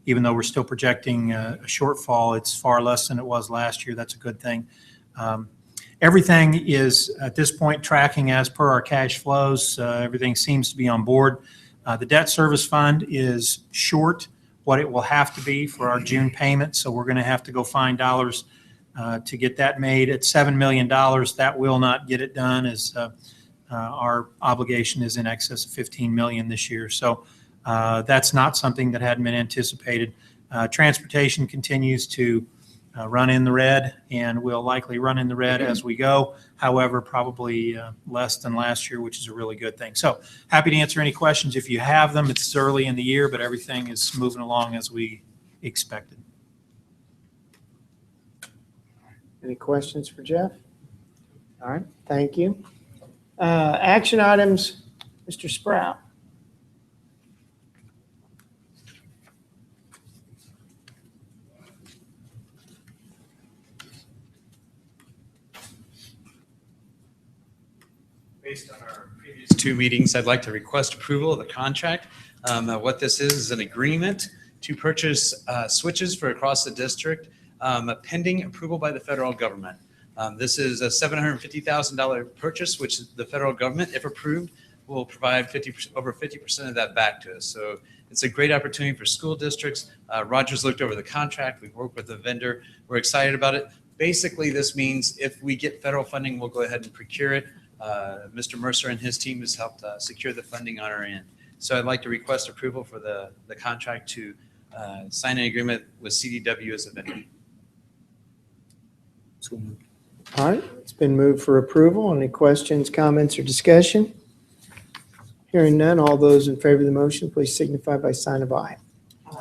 Even though we're still projecting a shortfall, it's far less than it was last year. That's a good thing. Everything is at this point tracking as per our cash flows. Everything seems to be on board. The debt service fund is short what it will have to be for our June payment, so we're going to have to go find dollars to get that made. At $7 million, that will not get it done, as our obligation is in excess of $15 million this year. So that's not something that hadn't been anticipated. Transportation continues to run in the red, and will likely run in the red as we go. However, probably less than last year, which is a really good thing. So happy to answer any questions if you have them. It's early in the year, but everything is moving along as we expected. Any questions for Jeff? All right, thank you. Action items, Mr. Sprout. Based on our previous two meetings, I'd like to request approval of the contract. What this is an agreement to purchase switches for across the district, pending approval by the federal government. This is a $750,000 purchase, which the federal government, if approved, will provide over 50% of that back to us. So it's a great opportunity for school districts. Roger's looked over the contract. We've worked with the vendor. We're excited about it. Basically, this means if we get federal funding, we'll go ahead and procure it. Mr. Mercer and his team has helped secure the funding on our end. So I'd like to request approval for the contract to sign an agreement with CDW as a vendor. All right, it's been moved for approval. Any questions, comments, or discussion? Hearing none, all those in favor of the motion, please signify by sign of aye.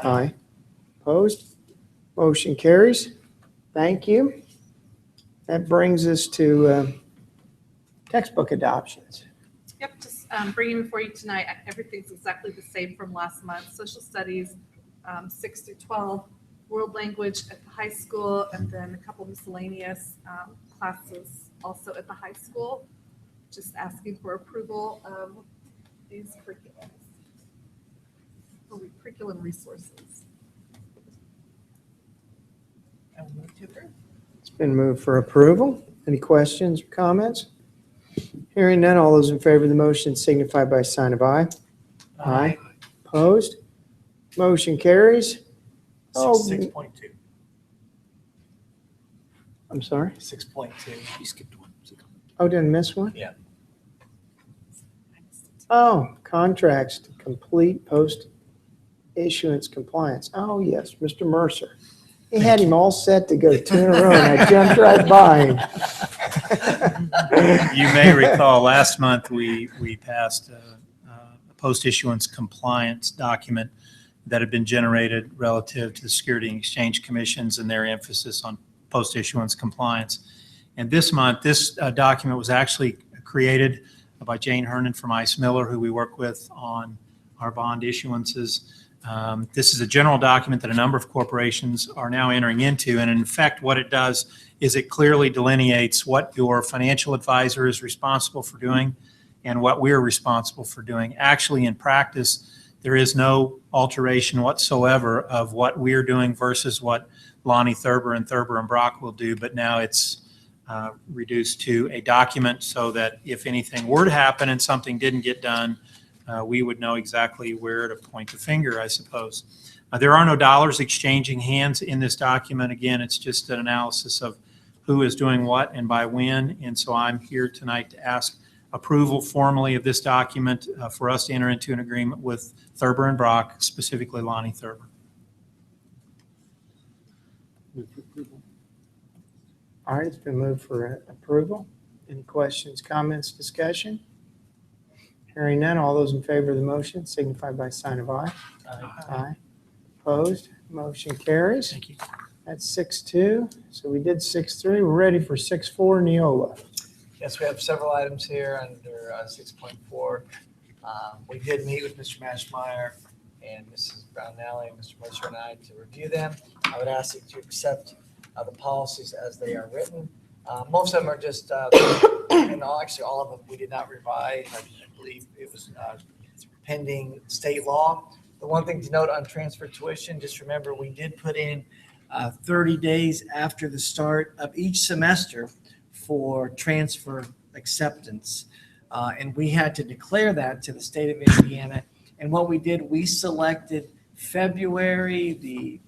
Aye. Opposed? Motion carries. Thank you. That brings us to textbook adoptions. Yep, just bringing before you tonight, everything's exactly the same from last month. Social studies, 6 through 12, world language at the high school, and then a couple miscellaneous classes also at the high school. Just asking for approval of these curriculums, or curriculum resources. It's been moved for approval. Any questions or comments? Hearing none, all those in favor of the motion signify by a sign of aye. Aye. Opposed? Motion carries. Oh, 6.2. I'm sorry? 6.2. You skipped one. Oh, didn't miss one? Yeah. Oh, contracts to complete post-issuance compliance. Oh, yes, Mr. Mercer. He had him all set to go 2 in a row, and I jumped right by him. You may recall last month we passed a post-issuance compliance document that had been generated relative to the Security and Exchange Commissions and their emphasis on post-issuance compliance. And this month, this document was actually created by Jane Hernan from ICE Miller, who we work with on our bond issuances. This is a general document that a number of corporations are now entering into. And in effect, what it does is it clearly delineates what your financial advisor is responsible for doing and what we're responsible for doing. Actually, in practice, there is no alteration whatsoever of what we're doing versus what Lonnie Thurber and Brock will do. But now it's reduced to a document so that if anything were to happen and something didn't get done, we would know exactly where to point the finger, I suppose. There are no dollars exchanging hands in this document. Again, it's just an analysis of who is doing what and by when. And so I'm here tonight to ask approval formally of this document for us to enter into an agreement with Thurber and Brock, specifically Lonnie Thurber. All right, it's been moved for approval. Any questions, comments, discussion? Hearing none, all those in favor of the motion signify by a sign of aye. Aye. Opposed? Motion carries. Thank you. That's 6-2. So we did 6-3. We're ready for 6-4, Neola. Yes, we have several items here under 6.4. We did meet with Mr. Mashmeyer and Mrs. Brownelli and Mr. Mercer and I to review them. I would ask you to accept the policies as they are written. Most of them are just, and actually all of them we did not revise. I believe it was pending state law. The one thing to note on transfer tuition, just remember we did put in 30 days after the start of each semester for transfer acceptance. And we had to declare that to the state of Indiana. And what we did, we selected February, do you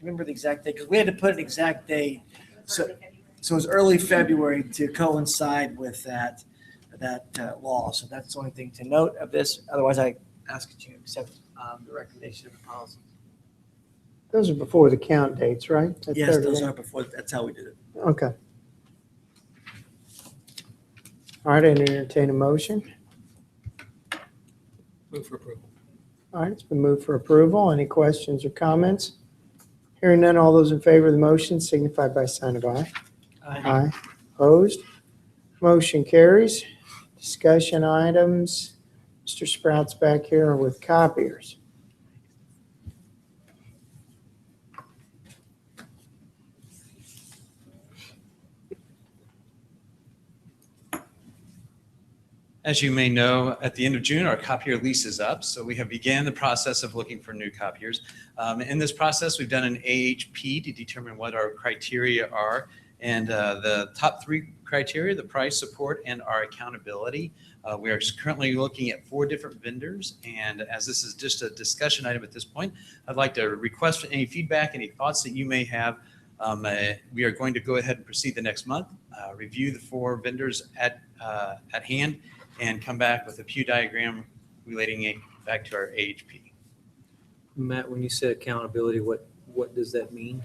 remember the exact date? Because we had to put an exact date. So it was early February to coincide with that law. So that's the only thing to note of this. Otherwise, I ask that you accept the recommendation of the policy. Those are before the count dates, right? That Yes, 30 those day? are before, that's how we did it. Okay. All right, I entertain a motion. Move for approval. All right, it's been moved for approval. Any questions or comments? Hearing none, all those in favor of the motion signify by a sign of aye. Aye. Opposed? Motion carries. Discussion items. Mr. Sprout's back here with copiers. As you may know, at the end of June, our copier lease is up, so we have began the process of looking for new copiers. In this process, we've done an AHP to determine what our criteria are, and the top 3 criteria, the price, support, and our accountability. We are currently looking at 4 different vendors, and as this is just a discussion item at this point, I'd like to request any feedback, any thoughts that you may have. We are going to go ahead and proceed the next month, review the 4 vendors at hand, and come back with a Pew diagram relating it back to our AHP. Matt, when you said accountability, what does that mean?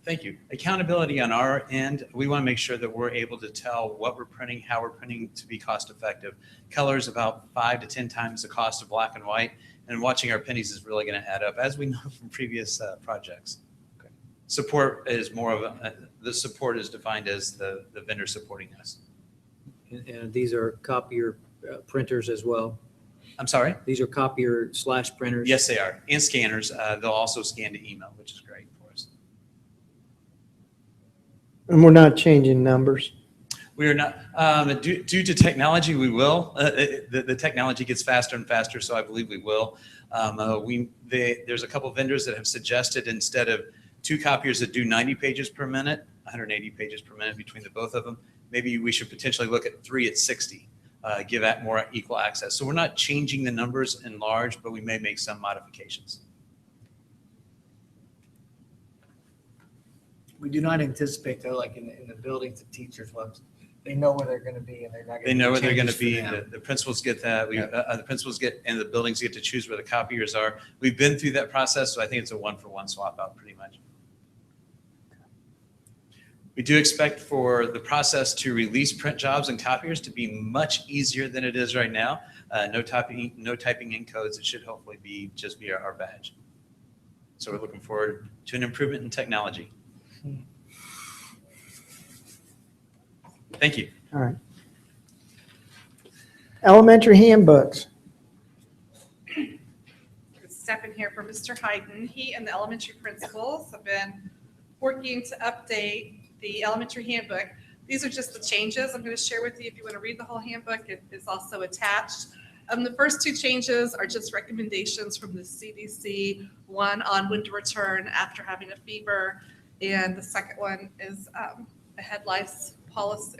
Thank you. Accountability on our end, we want to make sure that we're able to tell what we're printing, how we're printing to be cost effective. Color is about 5 to 10 times the cost of black and white, and watching our pennies is really going to add up, as we know from previous projects. Support is more of the support is defined as the vendor supporting us. And these are copier printers as well? I'm sorry? These are copier/printers? Yes, they are. And scanners. They'll also scan to email, which is great for us. And we're not changing numbers. We are not, due to technology, we will. The technology gets faster and faster, so I believe we will. There's a couple vendors that have suggested instead of 2 copiers that do 90 pages per minute, 180 pages per minute between the both of them, maybe we should potentially look at 3 at 60, give that more equal access. So we're not changing the numbers in large, but we may make some modifications. We do not anticipate though, like in the buildings, the teachers, they know where they're going to be and they're not going to. They know where they're going to be. them. The principals get that. The principals get, and the buildings get to choose where the copiers are. We've been through that process, so I think it's a 1-for-1 swap out pretty much. We do expect for the process to release print jobs and copiers to be much easier than it is right now. No typing in codes. It should hopefully be just via our badge. So we're looking forward to an improvement in technology. Thank you. All right. Elementary handbooks. Step in here for Mr. Hayden. He and the elementary principals have been working to update the elementary handbook. These are just the changes I'm going to share with you. If you want to read the whole handbook, it is also attached. The first 2 changes are just recommendations from the CDC, one on when to return after having a fever, and the second one is a head lice policy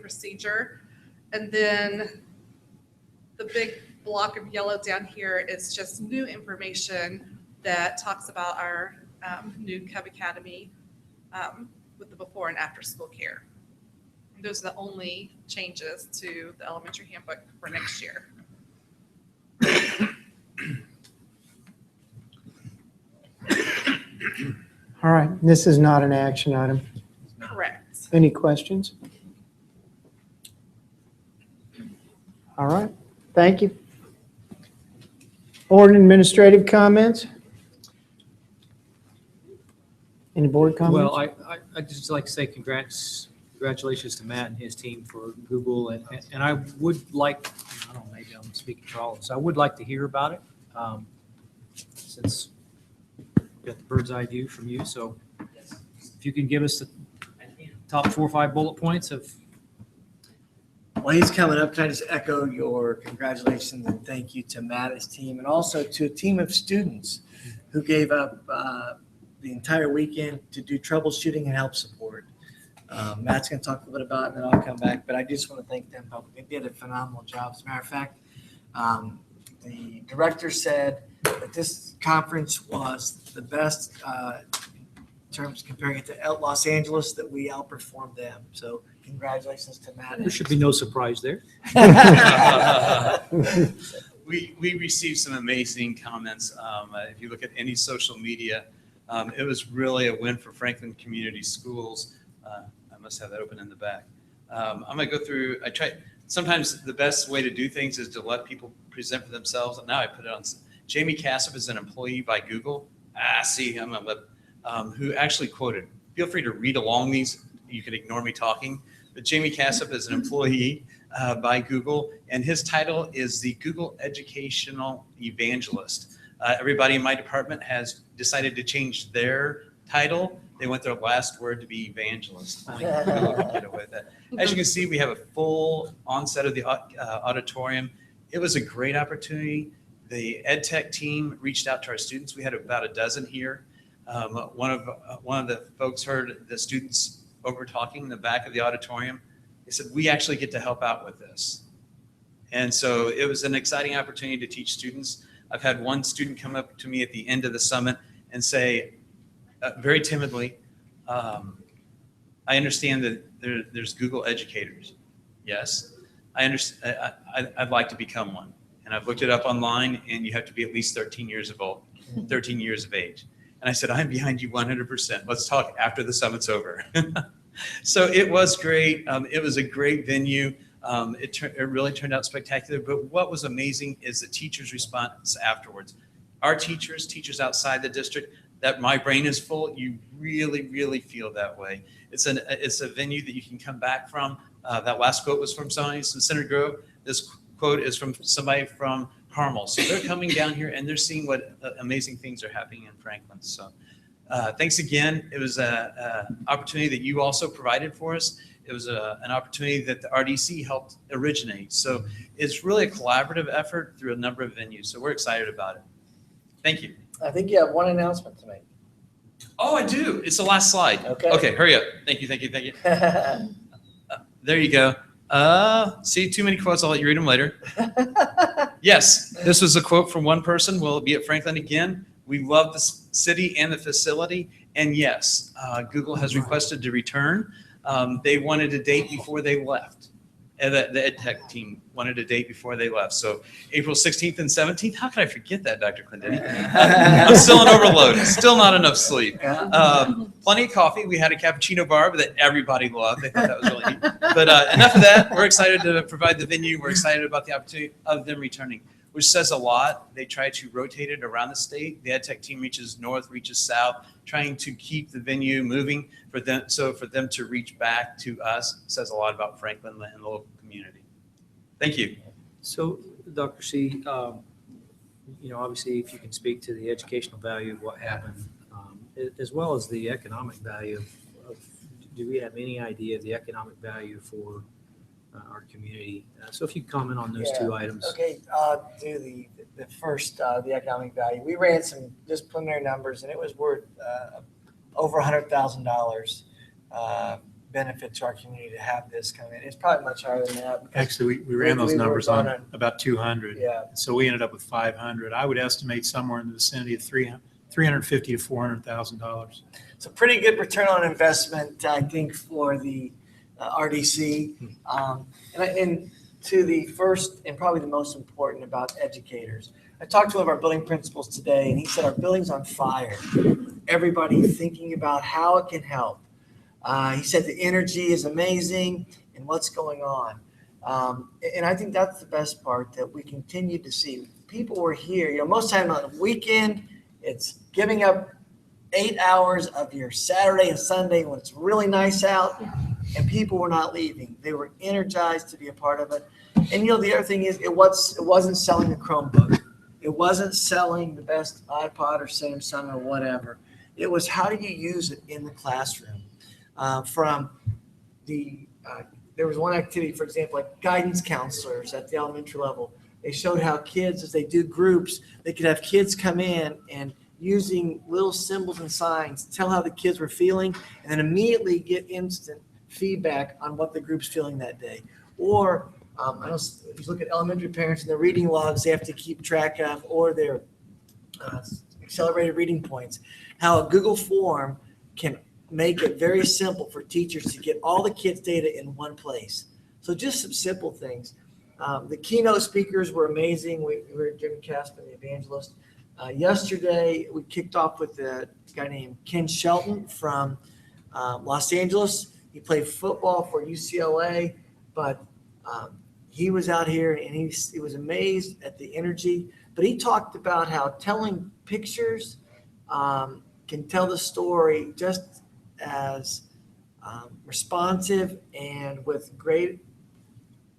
procedure. And then the big block of yellow down here is just new information that talks about our new Cub Academy with the before and after school care. And those are the only changes to the elementary handbook for next year. All right, this is not an action item. Correct. Any questions? All right, thank you. Board and administrative comments? Any board comments? Well, I'd just like to say congratulations to Matt and his team for Google. And I would like, I don't know, maybe I'm speaking for all of us, I would like to hear about it since we got the bird's eye view from you. So if you can give us the top 4 or 5 bullet points of. Well, he's coming up. Can I just echo your congratulations and thank you to Matt, his team, and also to a team of students who gave up the entire weekend to do troubleshooting and help support. Matt's going to talk a little bit about it, and then I'll come back. But I just want to thank them publicly. They did a phenomenal job. As a matter of fact, the director said that this conference was the best in terms comparing it to Los Angeles, that we outperformed them. So congratulations to Matt. There should be no surprise there. We received some amazing comments. If you look at any social media, it was really a win for Franklin Community Schools. I must have that open in the back. I'm going to go through, sometimes the best way to do things is to let people present for themselves. And now I put it on. Jamie Cassup is an employee by Google. Who actually quoted, feel free to read along these. You can ignore me talking. But Jamie Cassup is an employee by Google, and his title is the Google Educational Evangelist. Everybody in my department has decided to change their title. They want their last word to be evangelist. Only Google can get away with that. As you can see, we have a full onset of the auditorium. It was a great opportunity. The ed tech team reached out to our students. We had about a dozen here. One of the folks heard the students over talking in the back of the auditorium. They said, we actually get to help out with this. And so it was an exciting opportunity to teach students. I've had one student come up to me at the end of the summit and say, very timidly, I understand that there's Google educators. Yes, I understand. I'd like to become one. And I've looked it up online, and you have to be at least 13 years of age. And I said, I'm behind you 100%. Let's talk after the summit's over. So it was great. It was a great venue. It really turned out spectacular. But what was amazing is the teachers' response afterwards. Our teachers outside the district, that my brain is full, you really, really feel that way. It's a venue that you can come back from. That last quote was from somebody from Center Grove. This quote is from somebody from Carmel. So they're coming down here and they're seeing what amazing things are happening in Franklin. So thanks again. It was an opportunity that you also provided for us. It was an opportunity that the RDC helped originate. So it's really a collaborative effort through a number of venues. So we're excited about it. Thank you. I think you have one announcement to make. Oh, I do. It's the last slide. Okay. Hurry up. Thank you. There you go. See, too many quotes. I'll let you read them later. Yes, this was a quote from one person. Will it be at Franklin again? We love the city and the facility. And yes, Google has requested to return. They wanted a date before they left. The ed tech team wanted a date before they left. So April 16th and 17th. How could I forget that, Dr. Clendenny? I'm still on overload. Still not enough sleep. Plenty of coffee. We had a cappuccino bar that everybody loved. They thought that was really neat. But enough of that. We're excited to provide the venue. We're excited about the opportunity of them returning, which says a lot. They try to rotate it around the state. The ed tech team reaches north, reaches south, trying to keep the venue moving for them. So for them to reach back to us says a lot about Franklin and the local community. Thank you. So, Dr. C, obviously, if you can speak to the educational value of what happened, as well as the economic value of do we have any idea of the economic value for our community? So if you comment on those two items. Okay, I'll do the first, the economic value. We ran some just preliminary numbers, and it was worth over $100,000 benefit to our community to have this come in. It's probably much higher than that. Actually, we ran those numbers on about 200. Yeah. So we ended up with 500. I would estimate somewhere in the vicinity of $350,000 to $400,000. It's a pretty good return on investment, I think, for the RDC. And to the first and probably the most important about educators. I talked to one of our building principals today, and he said our building's on fire. Everybody thinking about how it can help. He said the energy is amazing and what's going on. And I think that's the best part, that we continue to see. People were here, most time on the weekend, it's giving up 8 hours of your Saturday and Sunday when it's really nice out, and people were not leaving. They were energized to be a part of it. And the other thing is it wasn't selling a Chromebook. It wasn't selling the best iPod or Samsung or whatever. It was how do you use it in the classroom? There was one activity, for example, like guidance counselors at the elementary level. They showed how kids, as they do groups, they could have kids come in and using little symbols and signs, tell how the kids were feeling, and then immediately get instant feedback on what the group's feeling that day. Or if you look at elementary parents and their reading logs they have to keep track of, or their accelerated reading points, how a Google form can make it very simple for teachers to get all the kids' data in one place. So just some simple things. The keynote speakers were amazing. We heard Jimmy Caspin, the evangelist. Yesterday, we kicked off with a guy named Ken Shelton from Los Angeles. He played football for UCLA, but he was out here and he was amazed at the energy. But he talked about how telling pictures can tell the story just as responsive and with great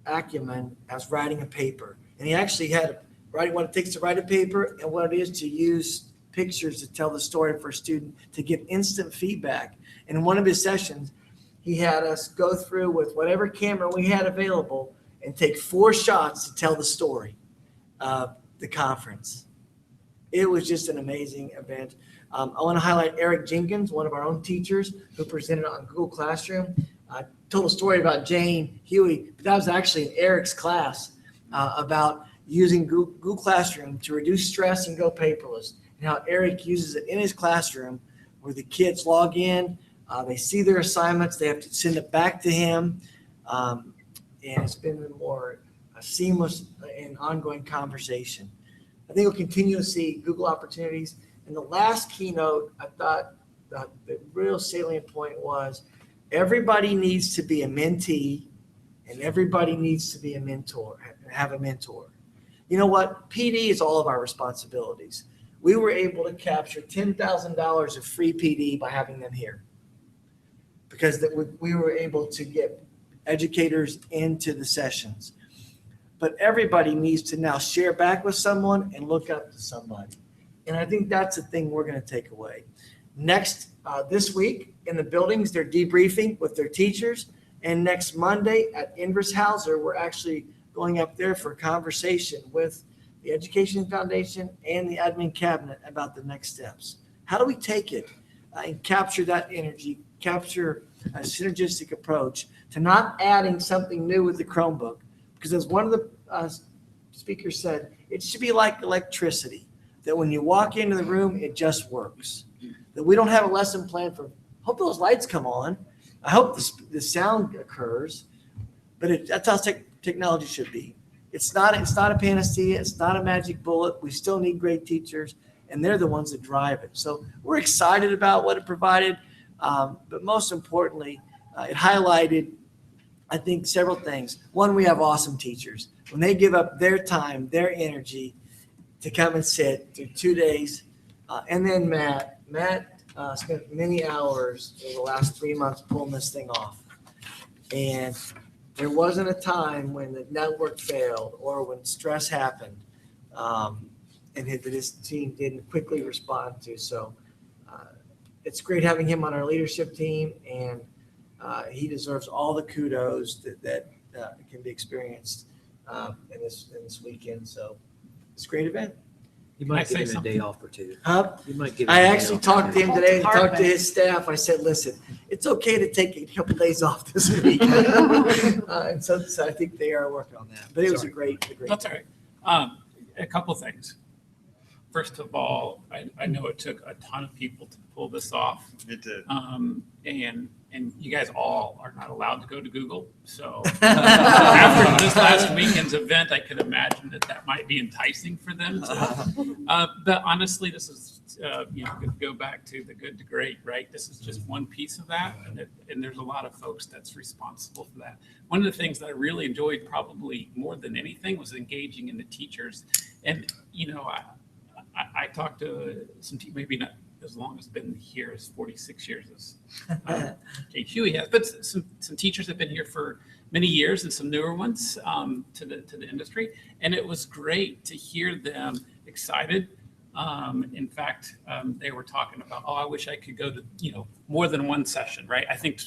acumen as writing a paper. And he actually had what it takes to write a paper and what it is to use pictures to tell the story for a student to get instant feedback. And in one of his sessions, he had us go through with whatever camera we had available and take 4 shots to tell the story of the conference. It was just an amazing event. I want to highlight Eric Jenkins, one of our own teachers who presented on Google Classroom. Told a story about Jane Huey, but that was actually in Eric's class about using Google Classroom to reduce stress and go paperless, and how Eric uses it in his classroom where the kids log in, they see their assignments, they have to send it back to him, and it's been more seamless and ongoing conversation. I think we'll continue to see Google opportunities. And the last keynote, I thought the real salient point was everybody needs to be a mentee and everybody needs to be a mentor, have a mentor. You know what? PD is all of our responsibilities. we were able to capture $10,000 of free PD by having them here. Because we were able to get educators into the sessions. But everybody needs to now share back with someone and look up to somebody. And I think that's the thing we're going to take away. Next, this week in the buildings, they're debriefing with their teachers. And next Monday at Inverse Hauser, we're actually going up there for a conversation with the Education Foundation and the admin cabinet about the next steps. How do we take it and capture that energy, capture a synergistic approach to not adding something new with the Chromebook? Because as one of the speakers said, it should be like electricity, that when you walk into the room, it just works. That we don't have a lesson plan for, hope those lights come on. I hope the sound occurs, but that's how technology should be. It's not a panacea. It's not a magic bullet. We still need great teachers, and they're the ones that drive it. So we're excited about what it provided, but most importantly, it highlighted, I think, several things. One, we have awesome teachers. When they give up their time, their energy to come and sit through 2 days, and then Matt spent many hours in the last 3 months pulling this thing off. And there wasn't a time when the network failed or when stress happened, and that his team didn't quickly respond to. So it's great having him on our leadership team, and he deserves all the kudos that can be experienced in this weekend. So it's a great event. You might give him a day off or two. You might give him I a day actually off or talked to two. him today and talked to his staff. I said, listen, it's okay to take a couple days off this week. And so I think they are working on that. But it was a great. That's all right. A couple things. First of all, I know it took a ton of people to pull this off. It did. And you guys all are not allowed to go to Google. So after this last weekend's event, I could imagine that might be enticing for them. But honestly, this is, go back to the good to great, right? This is just one piece of that. And there's a lot of folks that's responsible for that. One of the things that I really enjoyed probably more than anything was engaging in the teachers. And, I talked to some, maybe not as long as been here as 46 years as Jay Huey has, but some teachers have been here for many years and some newer ones to the industry. And it was great to hear them excited. In fact, they were talking about, I wish I could go to, more than one session, right? I think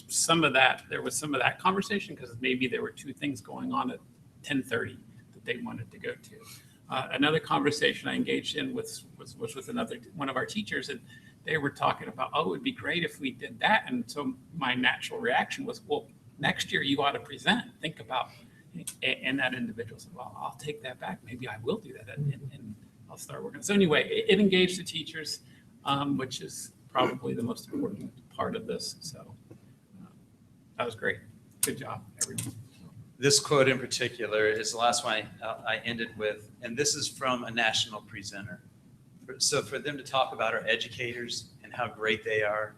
there was some of that conversation because maybe there were two things going on at 10:30 that they wanted to go to. Another conversation I engaged in was with one of our teachers, and they were talking about, it would be great if we did that. And so my natural reaction was, well, next year you ought to present. Think about, and that individual said, well, I'll take that back. Maybe I will do that, and I'll start working. So anyway, it engaged the teachers, which is probably the most important part of this. So that was great. Good job, everyone. This quote in particular is the last one I ended with, and this is from a national presenter. So for them to talk about our educators and how great they are,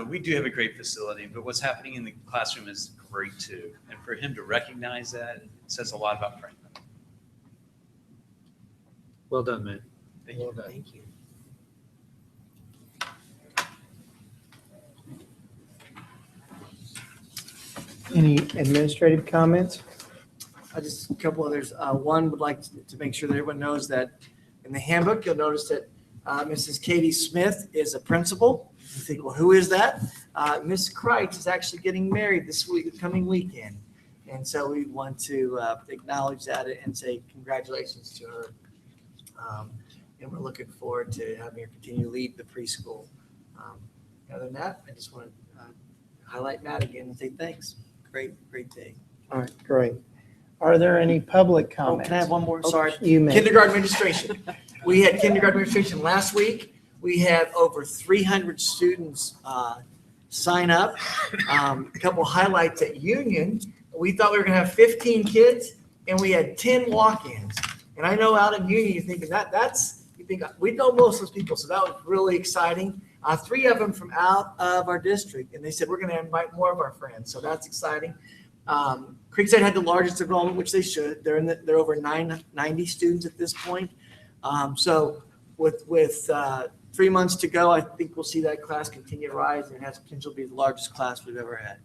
we do have a great facility, but what's happening in the classroom is great too. And for him to recognize that says a lot about Franklin. Well done, man. Thank you. Well done. Thank you. Any administrative comments? Just a couple others. One, would like to make sure that everyone knows that in the handbook, you'll notice that Mrs. Katie Smith is a principal. You think, well, who is that? Miss Kreitz is actually getting married this coming weekend. And so we want to acknowledge that and say congratulations to her. And we're looking forward to having her continue to lead the preschool. Other than that, I just want to highlight Matt again and say thanks. Great day. All right, great. Are there any public comments? Can I have one more? Sorry. You may. Kindergarten registration. We had kindergarten registration last week. We had over 300 students sign up. A couple highlights at Union. We thought we were going to have 15 kids, and we had 10 walk-ins. And I know out in Union, you're thinking you think we know most of those people, so that was really exciting. 3 of them from out of our district, and they said we're going to invite more of our friends, so that's exciting. Creekside had the largest enrollment, which they should. They're over 90 students at this point. So with 3 months to go, I think we'll see that class continue to rise, and it has potential to be the largest class we've ever had.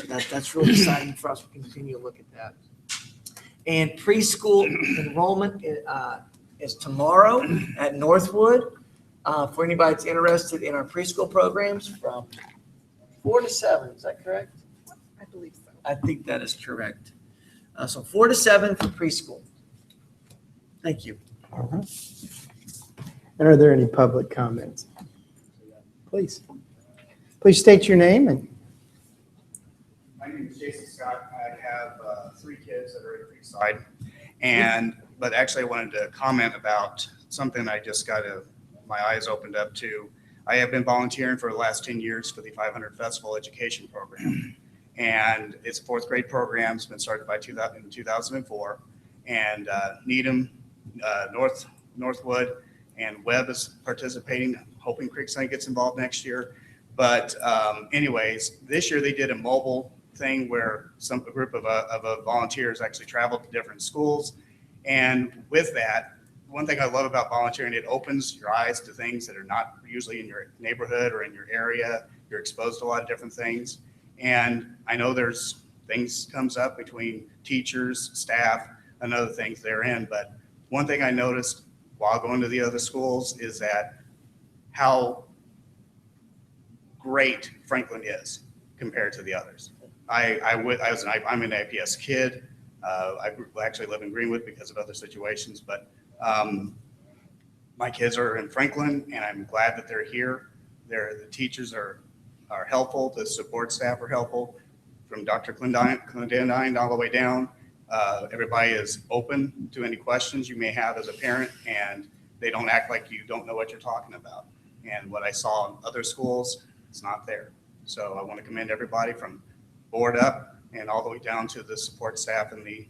That's really exciting for us to continue to look at that. And preschool enrollment is tomorrow at Northwood. For anybody that's interested in our preschool programs, from 4 to 7, is that correct? I believe so. I think that is correct. So 4 to 7 for preschool. Thank you. All right. And are there any public comments? Please. Please state your name and. My name is Jason Scott. I have 3 kids that are at Creekside. But actually I wanted to comment about something I just my eyes opened up to. I have been volunteering for the last 10 years for the 500 Festival Education Program. And it's a 4th grade program. It's been started in 2004. And Needham, Northwood, and Webb is participating, hoping Creekside gets involved next year. But anyways, this year they did a mobile thing where a group of volunteers actually traveled to different schools. And with that, one thing I love about volunteering, it opens your eyes to things that are not usually in your neighborhood or in your area. You're exposed to a lot of different things. And I know there's things comes up between teachers, staff, and other things they're in. But one thing I noticed while going to the other schools is that how great Franklin is compared to the others. I'm an IPS kid. I actually live in Greenwood because of other situations, but my kids are in Franklin, and I'm glad that they're here. The teachers are helpful. The support staff are helpful, from Dr. Clendine all the way down. Everybody is open to any questions you may have as a parent, and they don't act like you don't know what you're talking about. And what I saw in other schools, it's not there. So I want to commend everybody from board up and all the way down to the support staff and the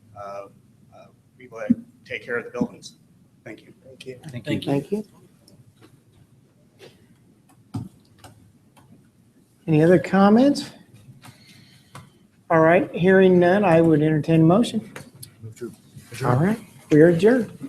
people that take care of the buildings. Thank you. Thank you. Thank you. Any other comments? All right, hearing none, I would entertain a motion. All right, we are adjourned.